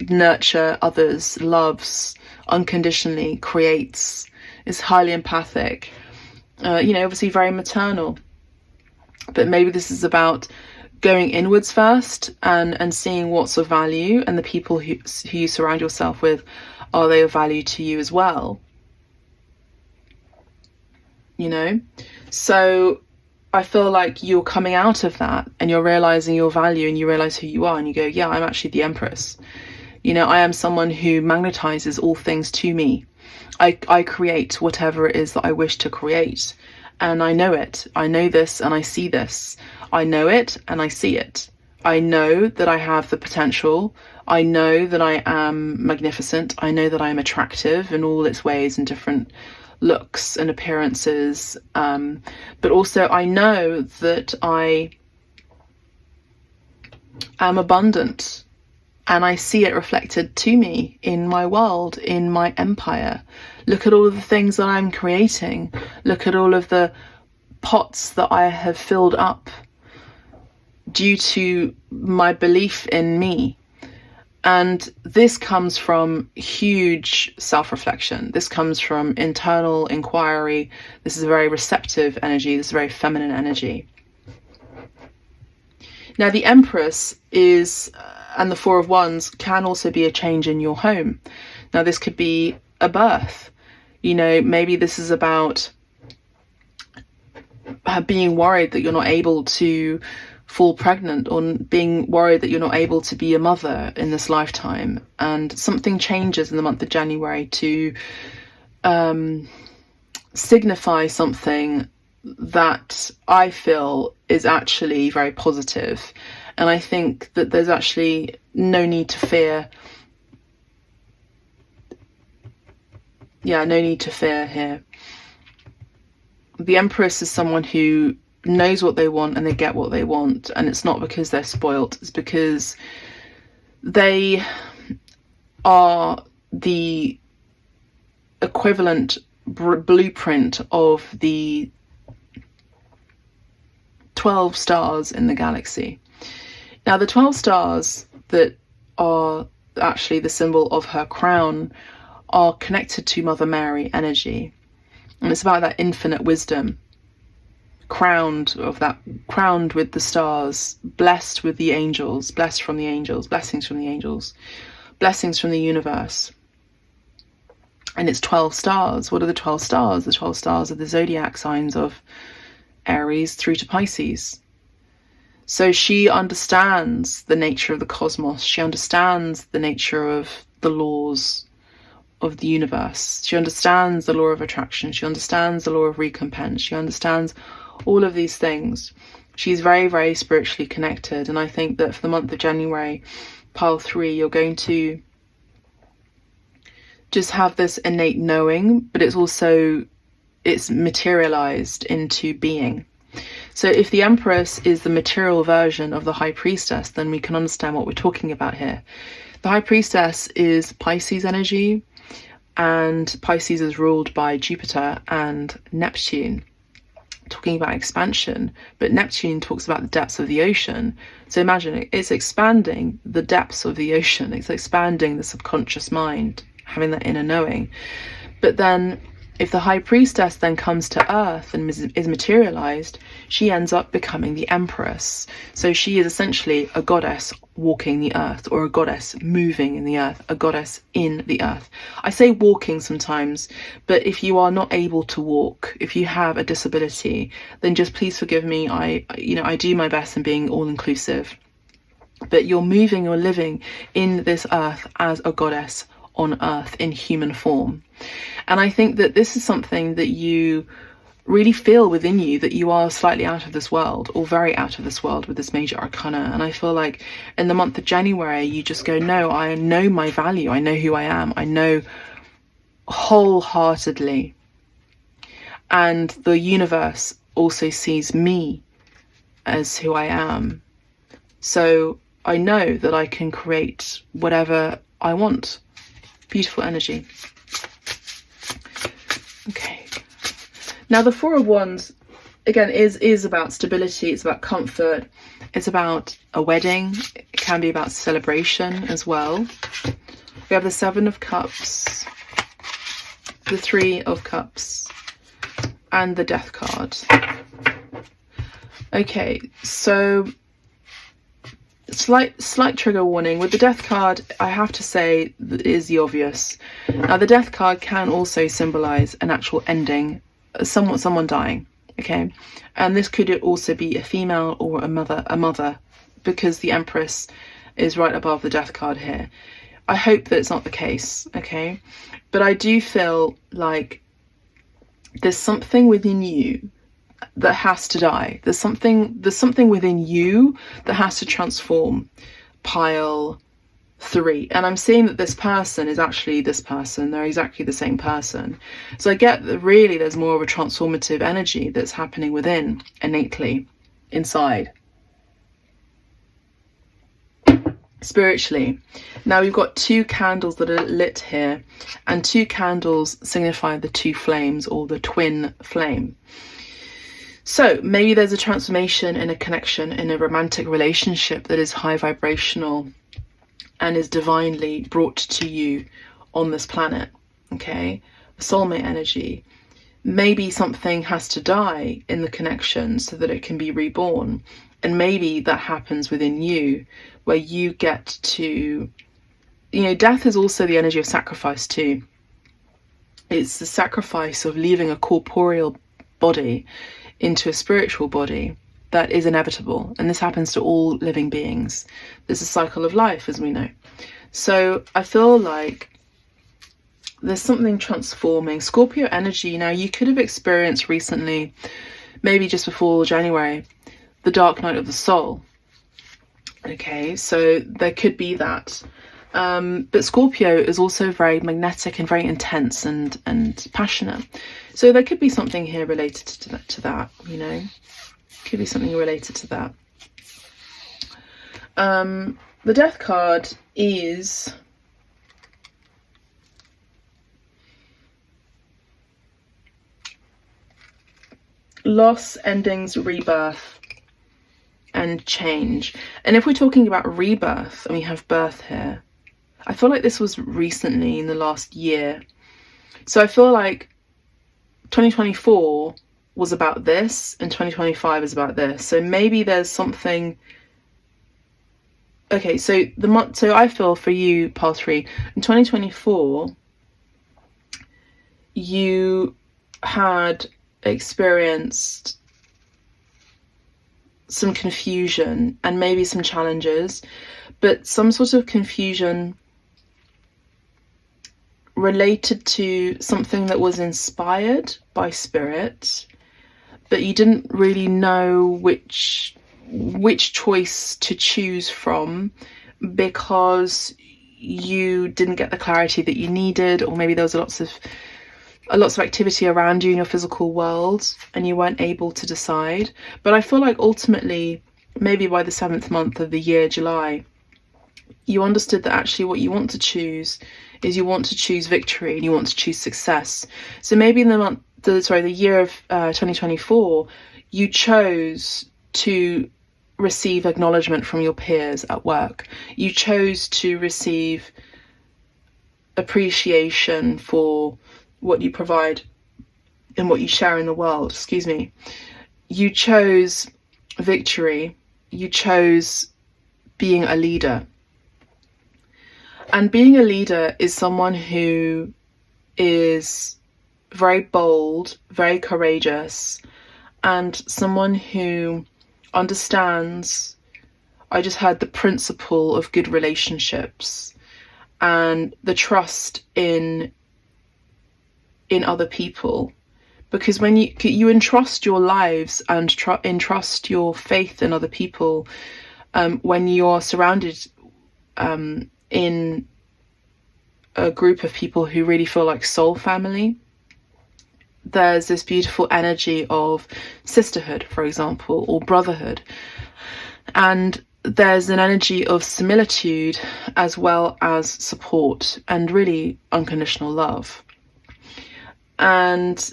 nurture others, loves unconditionally, creates, is highly empathic, you know, obviously very maternal. But maybe this is about going inwards first and seeing what's of value, and the people who you surround yourself with, are they of value to you as well? You know? So I feel like you're coming out of that and you're realizing your value, and you realize who you are, and you go, yeah, I'm actually the Empress. You know, I am someone who magnetizes all things to me. I create whatever it is that I wish to create, and I know it. I know this and I see this. I know it and I see it. I know that I have the potential. I know that I am magnificent. I know that I am attractive in all its ways and different looks and appearances. But also I know that I am abundant, and I see it reflected to me in my world, in my empire. Look at all of the things that I'm creating. Look at all of the pots that I have filled up due to my belief in me. And this comes from huge self-reflection. This comes from internal inquiry. This is a very receptive energy. This is a very feminine energy. Now, the Empress is, and the Four of Wands can also be a change in your home. Now, this could be a birth. You know, maybe this is about being worried that you're not able to fall pregnant, or being worried that you're not able to be a mother in this lifetime. And something changes in the month of January to signify something that I feel is actually very positive. And I think that there's actually no need to fear. Yeah, no need to fear here. The Empress is someone who knows what they want and they get what they want. And it's not because they're spoilt. It's because they are the equivalent blueprint of the 12 stars in the galaxy. Now, the 12 stars that are actually the symbol of her crown are connected to Mother Mary energy. And it's about that infinite wisdom, crowned with the stars, blessed with the angels, blessed from the angels, blessings from the angels, blessings from the universe. And it's 12 stars. What are the 12 stars? The 12 stars are the zodiac signs of Aries through to Pisces. So she understands the nature of the cosmos. She understands the nature of the laws of the universe. She understands the law of attraction. She understands the law of recompense. She understands all of these things. She's very, very spiritually connected. And I think that for the month of January, pile 3, you're going to just have this innate knowing, but it's materialized into being. So if the Empress is the material version of the High Priestess, then we can understand what we're talking about here. The High Priestess is Pisces energy, and Pisces is ruled by Jupiter and Neptune, talking about expansion, but Neptune talks about the depths of the ocean. So imagine it's expanding the depths of the ocean, it's expanding the subconscious mind, having that inner knowing. But then if the High Priestess then comes to Earth and is materialized, she ends up becoming the Empress. So she is essentially a goddess walking the earth, or a goddess moving in the earth, a goddess in the earth. I say walking sometimes, but if you are not able to walk, if you have a disability, then just please forgive me. I do my best in being all inclusive, but you're moving, you're living in this earth as a goddess on earth in human form. And I think that this is something that you really feel within you, that you are slightly out of this world, or very out of this world with this major arcana. And I feel like in the month of January, you just go, no, I know my value, I know who I am, I know wholeheartedly. And the universe also sees me as who I am. So I know that I can create whatever I want. Beautiful energy. Okay. Now the Four of Wands, again, is about stability, it's about comfort, it's about a wedding, it can be about celebration as well. We have the Seven of Cups, the Three of Cups, and the Death card. Okay, so slight trigger warning. With the Death card, I have to say that it is the obvious. Now the Death card can also symbolize an actual ending, someone dying, okay? And this could also be a female or a mother, because the Empress is right above the Death card here. I hope that it's not the case, okay? But I do feel like there's something within you that has to die. There's something within you that has to transform. Pile 3. And I'm seeing that this person is actually this person. They're exactly the same person. So I get that really there's more of a transformative energy that's happening within, innately, inside. Spiritually. Now we've got 2 candles that are lit here, and 2 candles signify the 2 flames, or the twin flame. So maybe there's a transformation in a connection, in a romantic relationship that is high vibrational and is divinely brought to you on this planet, okay? Soulmate energy. Maybe something has to die in the connection so that it can be reborn. And maybe that happens within you, where you get to, death is also the energy of sacrifice too. It's the sacrifice of leaving a corporeal body into a spiritual body that is inevitable, and this happens to all living beings. There's a cycle of life, as we know. So I feel like there's something transforming. Scorpio energy, now you could have experienced recently, maybe just before January, the dark night of the soul. Okay, so there could be that. But Scorpio is also very magnetic and very intense and passionate. So there could be something here related to that, Could be something related to that. The Death card is loss, endings, rebirth, and change. And if we're talking about rebirth, and we have birth here, I feel like this was recently in the last year. So I feel like 2024 was about this and 2025 is about this. So maybe there's something. Okay, so so I feel for you, Pile 3, in 2024 you had experienced some confusion and maybe some challenges, but some sort of confusion related to something that was inspired by spirit, but you didn't really know which choice to choose from, because you didn't get the clarity that you needed, or maybe there was lots of activity around you in your physical world and you weren't able to decide. But I feel like ultimately, maybe by the 7th month of the year, July, you understood that actually what you want to choose is you want to choose victory and you want to choose success. So maybe in the year of 2024, you chose to receive acknowledgement from your peers at work. You chose to receive appreciation for what you provide and what you share in the world. Excuse me. You chose victory. You chose being a leader. And being a leader is someone who is very bold, very courageous, and someone who understands, I just heard the principle of good relationships and the trust in other people. Because when you entrust your lives and entrust your faith in other people, when you're surrounded in a group of people who really feel like soul family, there's this beautiful energy of sisterhood, for example, or brotherhood. And there's an energy of similitude as well as support and really unconditional love. And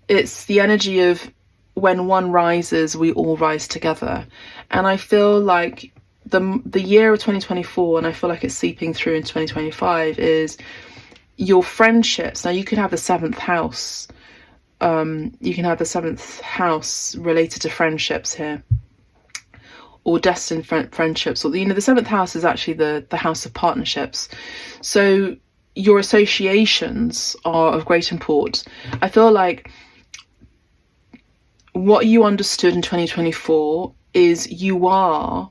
it's the energy of when one rises, we all rise together. And I feel like the year of 2024, and I feel like it's seeping through in 2025, is your friendships. Now you could have the 7th house. You can have the 7th house related to friendships here, or destined friendships, or the 7th house is actually the house of partnerships. So your associations are of great import. I feel like what you understood in 2024 is you are,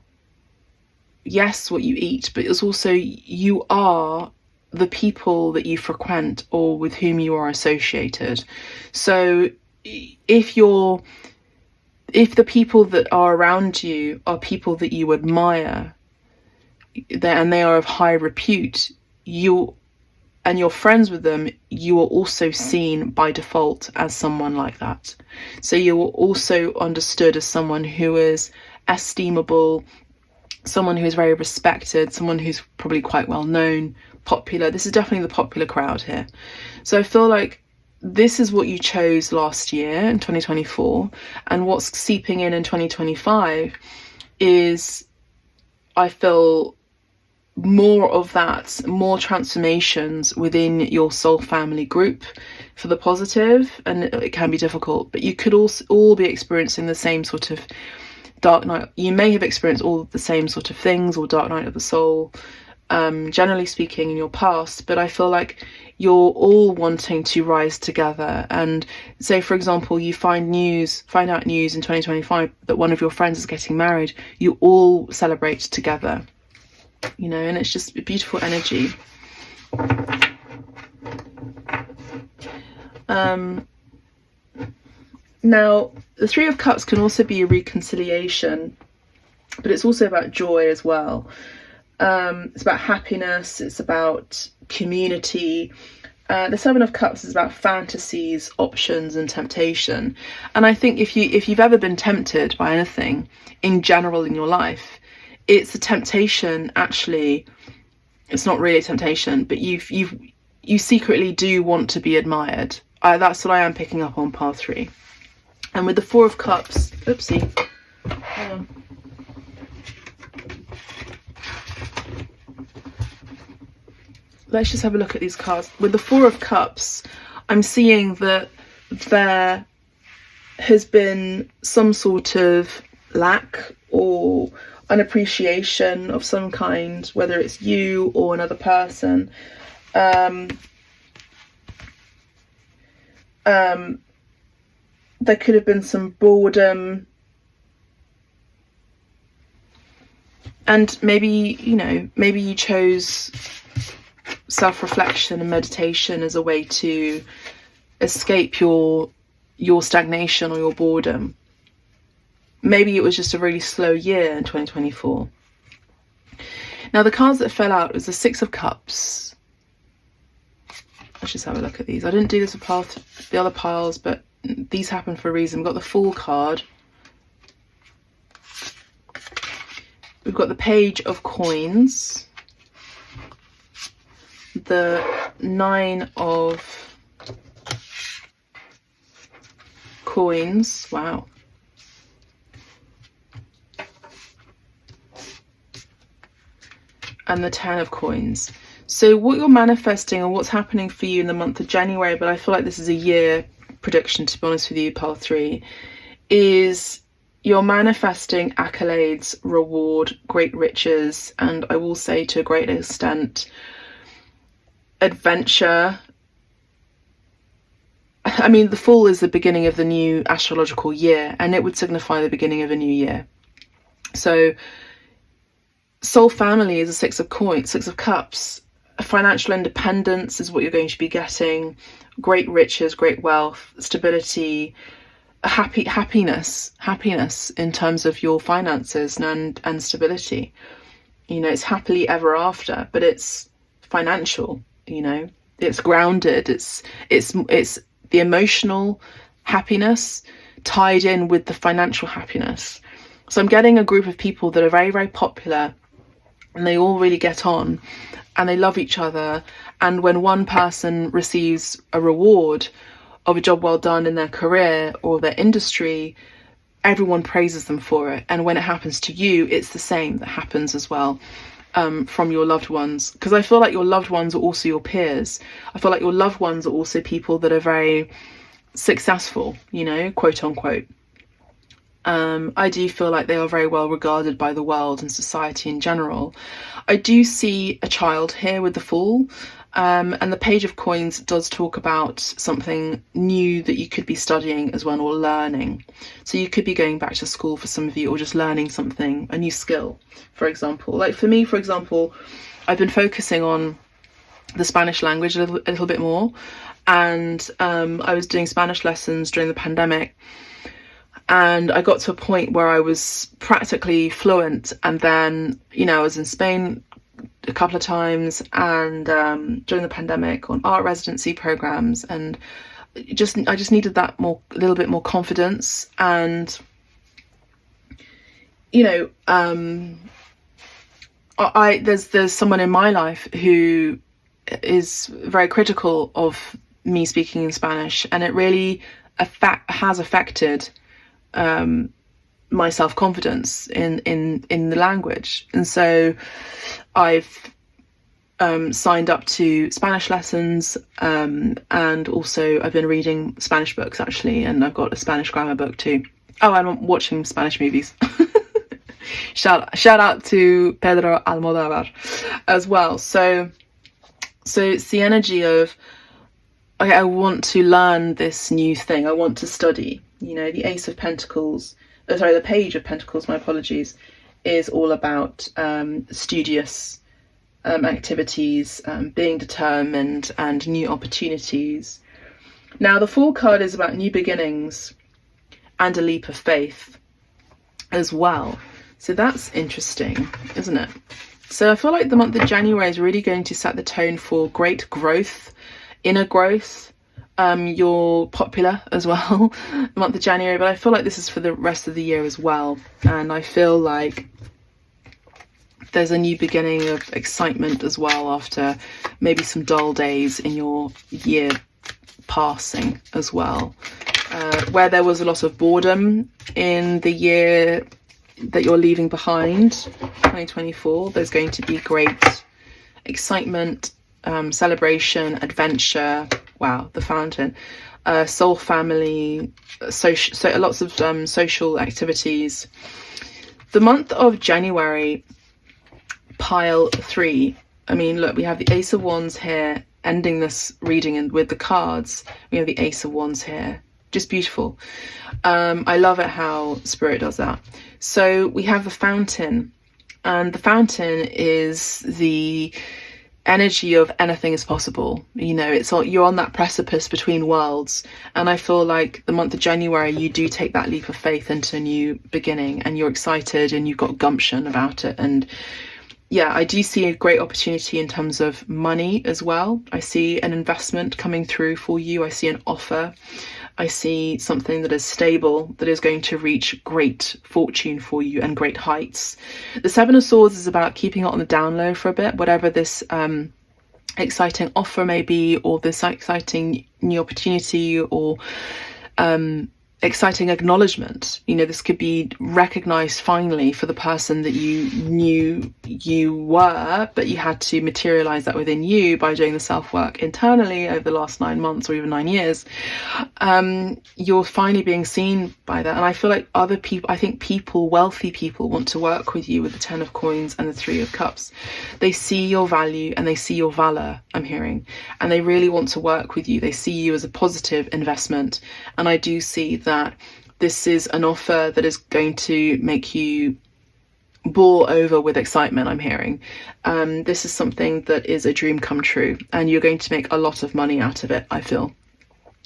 yes, what you eat, but it's also you are the people that you frequent or with whom you are associated. So if the people that are around you are people that you admire and they are of high repute, and you're friends with them, you are also seen by default as someone like that. So you are also understood as someone who is estimable, someone who is very respected, someone who's probably quite well known, popular. This is definitely the popular crowd here. So I feel like this is what you chose last year in 2024, and what's seeping in 2025 is, I feel, more of that, more transformations within your soul family group for the positive. And it can be difficult, but you could also all be experiencing the same sort of dark night. You may have experienced all the same sort of things, or dark night of the soul, generally speaking, in your past. But I feel like you're all wanting to rise together. And say, for example, you find out news in 2025 that one of your friends is getting married, you all celebrate together, and it's just a beautiful energy. Now, the 3 of Cups can also be a reconciliation, but it's also about joy as well. It's about happiness, it's about community. The 7 of Cups is about fantasies, options, and temptation. And I think if you've ever been tempted by anything in general in your life, it's a temptation. Actually, it's not really a temptation, but you secretly do want to be admired. That's what I am picking up on pile 3. And with the 4 of Cups, oopsie, hang on. Let's just have a look at these cards. With the 4 of Cups, I'm seeing that there has been some sort of lack or an appreciation of some kind, whether it's you or another person. There could have been some boredom, and maybe you chose self-reflection and meditation as a way to escape your stagnation or your boredom. Maybe it was just a really slow year in 2024. Now, the cards that fell out was the 6 of Cups. Let's just have a look at these. I didn't do this with the other piles, but these happen for a reason. We've got the Fool card. We've got the Page of Coins. the 9 of coins. Wow. And the 10 of coins. So what you're manifesting, or what's happening for you in the month of January, but I feel like this is a year prediction, to be honest with you, pile 3, is you're manifesting accolades, reward, great riches, and I will say to a great extent, adventure. I mean, the Fool is the beginning of the new astrological year, and it would signify the beginning of a new year. So soul family is a 6 of coins, 6 of cups. Financial independence is what you're going to be getting. Great riches, great wealth, stability, happiness in terms of your finances and stability. You know, it's happily ever after, but it's financial. You know, it's grounded. It's the emotional happiness tied in with the financial happiness. So I'm getting a group of people that are very, very popular, and they all really get on and they love each other. And when one person receives a reward of a job well done in their career or their industry, everyone praises them for it. And when it happens to you, it's the same that happens as well, from your loved ones. Because I feel like your loved ones are also your peers. I feel like your loved ones are also people that are very successful, you know, quote unquote. I do feel like they are very well regarded by the world and society in general. I do see a child here with the Fool, and the Page of Coins does talk about something new that you could be studying as well, or learning. So you could be going back to school for some of you, or just learning something, a new skill, for example. Like for me, for example, I've been focusing on the Spanish language a little bit more, and I was doing Spanish lessons during the pandemic. And I got to a point where I was practically fluent. And then, you know, I was in Spain a couple of times, and during the pandemic on art residency programs, and I just needed that a little bit more confidence. And, you know, there's someone in my life who is very critical of me speaking in Spanish, and it really has affected my self-confidence in the language. And so I've signed up to Spanish lessons, and also I've been reading Spanish books actually, and I've got a Spanish grammar book too. Oh, I'm watching Spanish movies. shout out to Pedro Almodovar as well. So it's the energy of, okay, I want to learn this new thing, I want to study. You know, the Ace of Pentacles, the Page of Pentacles, my apologies, is all about studious activities, being determined, and new opportunities. Now, the Fool card is about new beginnings and a leap of faith as well. So that's interesting, isn't it? So I feel like the month of January is really going to set the tone for great growth, inner growth. You're popular as well, the month of January, but I feel like this is for the rest of the year as well. And I feel like there's a new beginning of excitement as well, after maybe some dull days in your year passing as well, where there was a lot of boredom in the year that you're leaving behind, 2024. There's going to be great excitement, celebration, adventure. Wow, the Fountain, soul family, lots of social activities. The month of January, pile 3. I mean, look, we have the Ace of Wands here, ending this reading, and with the cards, we have the Ace of Wands here. Just beautiful. I love it how Spirit does that. So we have the Fountain, and the Fountain is the energy of anything is possible. You know, it's all, you're on that precipice between worlds, and I feel like the month of January you do take that leap of faith into a new beginning, and you're excited and you've got gumption about it. And yeah, I do see a great opportunity in terms of money as well. I see an investment coming through for you. I see an offer. I see something that is stable, that is going to reach great fortune for you and great heights. The Seven of Swords is about keeping it on the down low for a bit, whatever this exciting offer maybe, or this exciting new opportunity, or exciting acknowledgement. You know, this could be recognized finally for the person that you knew you were, but you had to materialize that within you by doing the self-work internally over the last 9 months or even 9 years. You're finally being seen by that. And I feel like other people, I think people, wealthy people, want to work with you with the 10 of coins and the 3 of cups. They see your value and they see your valor, I'm hearing, and they really want to work with you. They see you as a positive investment. And I do see that this is an offer that is going to make you ball over with excitement, I'm hearing. This is something that is a dream come true, and you're going to make a lot of money out of it, I feel.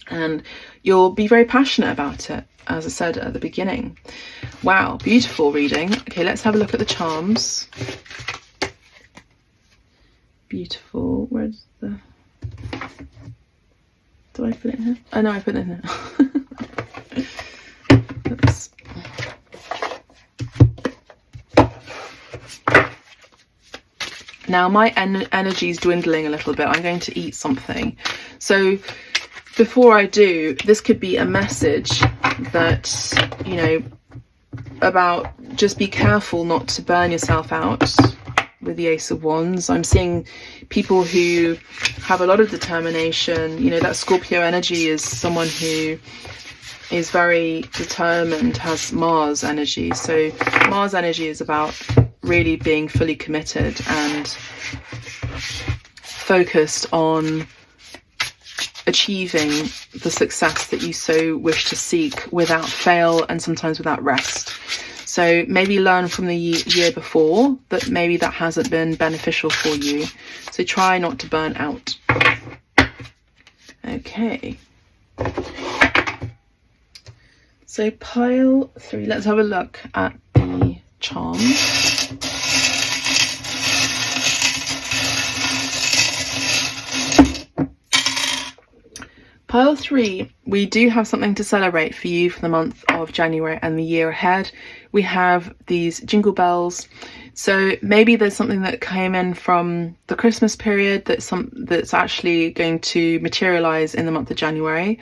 And you'll be very passionate about it, as I said at the beginning. Wow, beautiful reading. Okay, let's have a look at the charms. Beautiful. Where's the... Do I put it in here? Oh no, I put it in here. Oops. Now my energy is dwindling a little bit. I'm going to eat something. So before I do, this could be a message that, you know, about just be careful not to burn yourself out with the Ace of Wands. I'm seeing people who have a lot of determination. You know, that Scorpio energy is someone who is very determined, has Mars energy. So Mars energy is about really being fully committed and focused on achieving the success that you so wish to seek without fail and sometimes without rest. So maybe learn from the year before that maybe that hasn't been beneficial for you. So try not to burn out. Okay. So pile 3, let's have a look at the charms. Pile 3, we do have something to celebrate for you for the month of January and the year ahead. We have these jingle bells. So maybe there's something that came in from the Christmas period that's actually going to materialize in the month of January.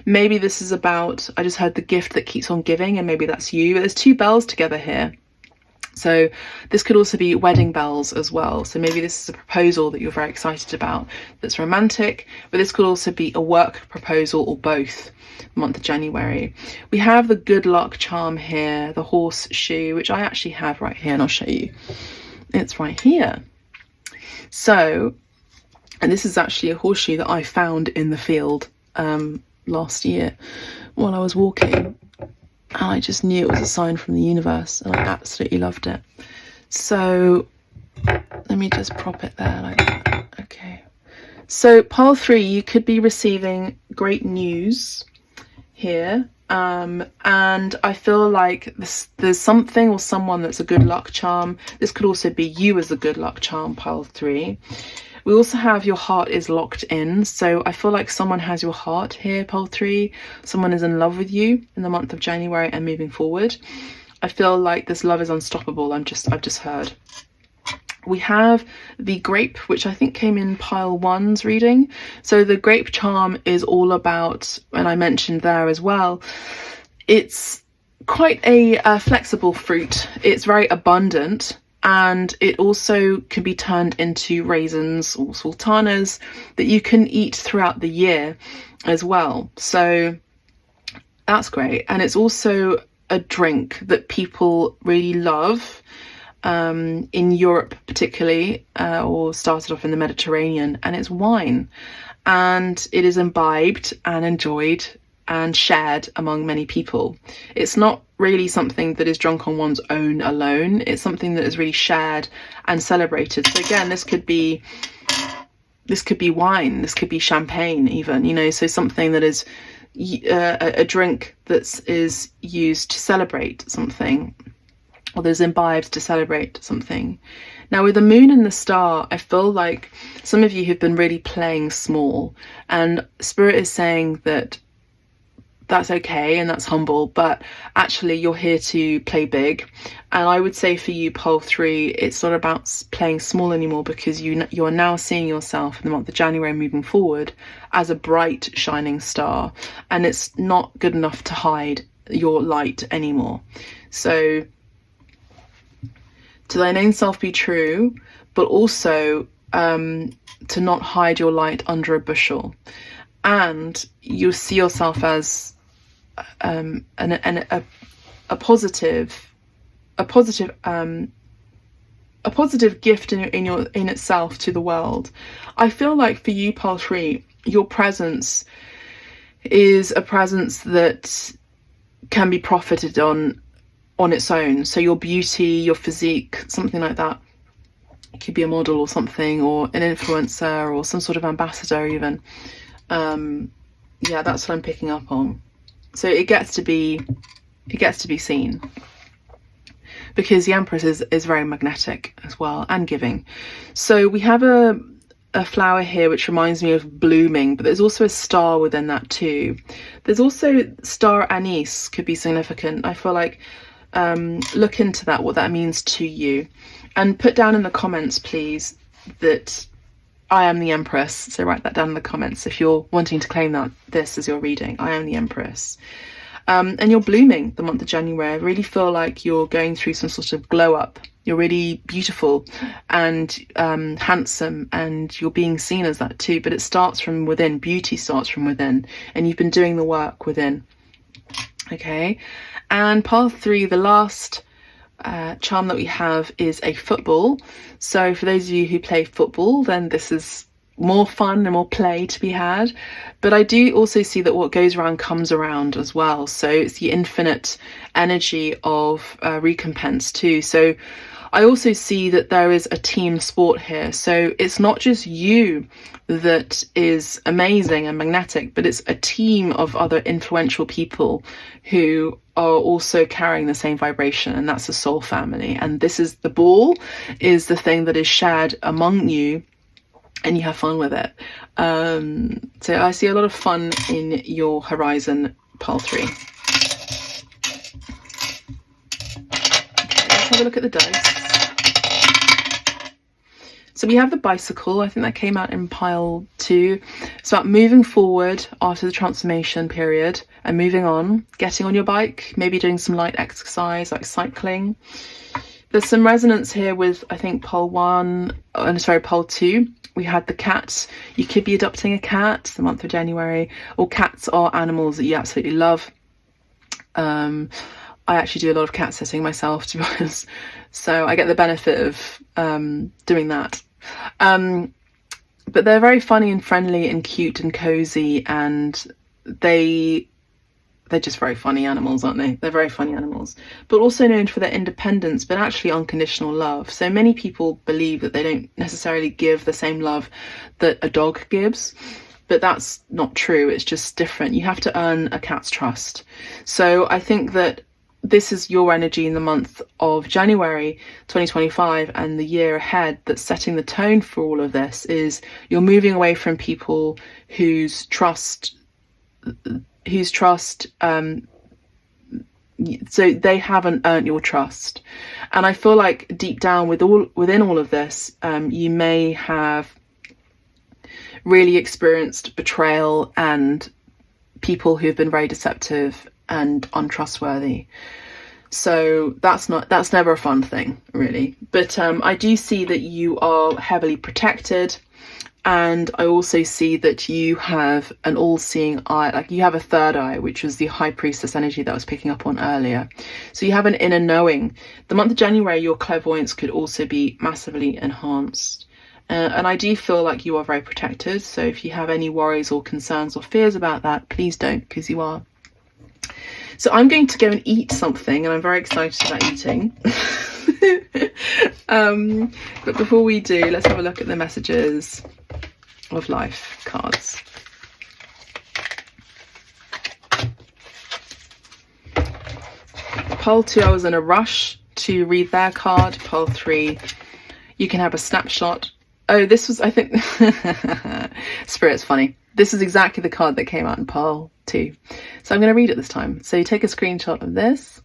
Maybe this is about, I just heard the gift that keeps on giving, and maybe that's you. But there's 2 bells together here. So this could also be wedding bells as well. So maybe this is a proposal that you're very excited about that's romantic, but this could also be a work proposal, or both, month of January. We have the good luck charm here, the horseshoe, which I actually have right here, and I'll show you. It's right here. So, and this is actually a horseshoe that I found in the field last year while I was walking. And I just knew it was a sign from the universe, and I absolutely loved it. So let me just prop it there like that. Okay. So pile 3, you could be receiving great news here. And I feel like there's something or someone that's a good luck charm. This could also be you as a good luck charm, pile 3. We also have your heart is locked in. So I feel like someone has your heart here, pile 3. Someone is in love with you in the month of January and moving forward. I feel like this love is unstoppable. I've just heard. We have the grape, which I think came in pile 1's reading. So the grape charm is all about, and I mentioned there as well, it's quite a flexible fruit. It's very abundant. And it also can be turned into raisins or sultanas that you can eat throughout the year as well. So that's great. And it's also a drink that people really love in Europe particularly, or started off in the Mediterranean, and it's wine. And it is imbibed and enjoyed and shared among many people. It's not really something that is drunk on one's own alone. It's something that is really shared and celebrated. So again, this could be wine, this could be champagne even, you know, so something that is a drink that is used to celebrate something, or that is imbibed to celebrate something. Now with the moon and the star, I feel like some of you have been really playing small, and Spirit is saying that that's okay and that's humble, but actually you're here to play big. And I would say for you, pole 3, it's not about playing small anymore, because you're now seeing yourself in the month of January moving forward as a bright shining star, and it's not good enough to hide your light anymore. So to thine own self be true, but also to not hide your light under a bushel. And you see yourself as a positive gift in itself to the world. I feel like for you, pole 3, your presence is a presence that can be profited on its own. So your beauty, your physique, something like that. It could be a model or something, or an influencer, or some sort of ambassador even. Yeah, that's what I'm picking up on. So it gets to be seen, because the Empress is very magnetic as well, and giving. So we have a flower here which reminds me of blooming, but there's also a star within that too. There's also star anise could be significant. I feel like look into that, what that means to you, and put down in the comments please that I am the Empress. So write that down in the comments if you're wanting to claim that this is your reading. I am the Empress. And you're blooming the month of January. I really feel like you're going through some sort of glow up. You're really beautiful and handsome, and you're being seen as that too. But it starts from within. Beauty starts from within, and you've been doing the work within. Okay. And path 3, the last charm that we have is a football. So for those of you who play football, then this is more fun and more play to be had. But I do also see that what goes around comes around as well. So it's the infinite energy of recompense too. So I also see that there is a team sport here. So it's not just you that is amazing and magnetic, but it's a team of other influential people who are also carrying the same vibration, and that's a soul family. And this is the ball, is the thing that is shared among you, and you have fun with it. So I see a lot of fun in your horizon, pole 3. Okay, let's have a look at the dice. So we have the bicycle. I think that came out in pile 2. It's about moving forward after the transformation period and moving on, getting on your bike, maybe doing some light exercise like cycling. There's some resonance here with, I think, pole 2. We had the cat. You could be adopting a cat the month of January, or cats are animals that you absolutely love. I actually do a lot of cat sitting myself, to be honest, so I get the benefit of doing that. But they're very funny and friendly and cute and cozy, and they're just very funny animals, aren't they? They're very funny animals, but also known for their independence, but actually unconditional love. So many people believe that they don't necessarily give the same love that a dog gives, but that's not true. It's just different. You have to earn a cat's trust. So I think that this is your energy in the month of January 2025 and the year ahead that's setting the tone for all of this. Is you're moving away from people whose trust so they haven't earned your trust. And I feel like deep down within all of this, you may have really experienced betrayal and people who've been very deceptive and untrustworthy. So that's never a fun thing, really. But I do see that you are heavily protected, and I also see that you have an all-seeing eye, like you have a third eye, which was the high priestess energy that I was picking up on earlier. So you have an inner knowing. The month of January, your clairvoyance could also be massively enhanced. And I do feel like you are very protected. So if you have any worries or concerns or fears about that, please don't, because you are. So I'm going to go and eat something, and I'm very excited about eating. But before we do, let's have a look at the messages of life cards. Pole 2, I was in a rush to read their card. Pole 3, you can have a snapshot Oh, this was, I think, Spirit's funny. This is exactly the card that came out in Pile 2. So I'm going to read it this time. So you take a screenshot of this.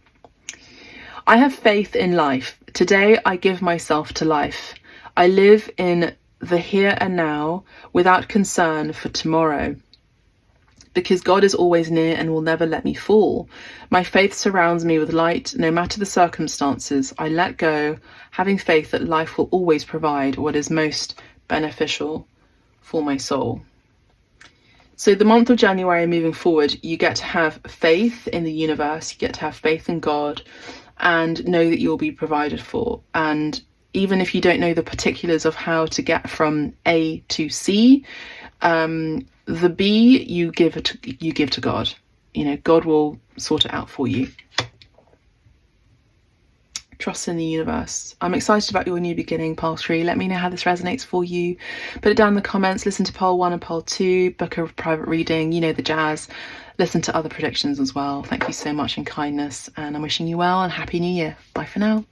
I have faith in life. Today I give myself to life. I live in the here and now without concern for tomorrow. Because God is always near and will never let me fall. My faith surrounds me with light, no matter the circumstances. I let go, having faith that life will always provide what is most beneficial for my soul. So the month of January moving forward, you get to have faith in the universe, you get to have faith in God, and know that you'll be provided for. And even if you don't know the particulars of how to get from A to C, the B you give to God. You know, God will sort it out for you. Trust in the universe. I'm excited about your new beginning, Pile 3. Let me know how this resonates for you. Put it down in the comments. Listen to Pile 1 and Pile 2. Book a private reading. You know the jazz. Listen to other predictions as well. Thank you so much in kindness. And I'm wishing you well and Happy New Year. Bye for now.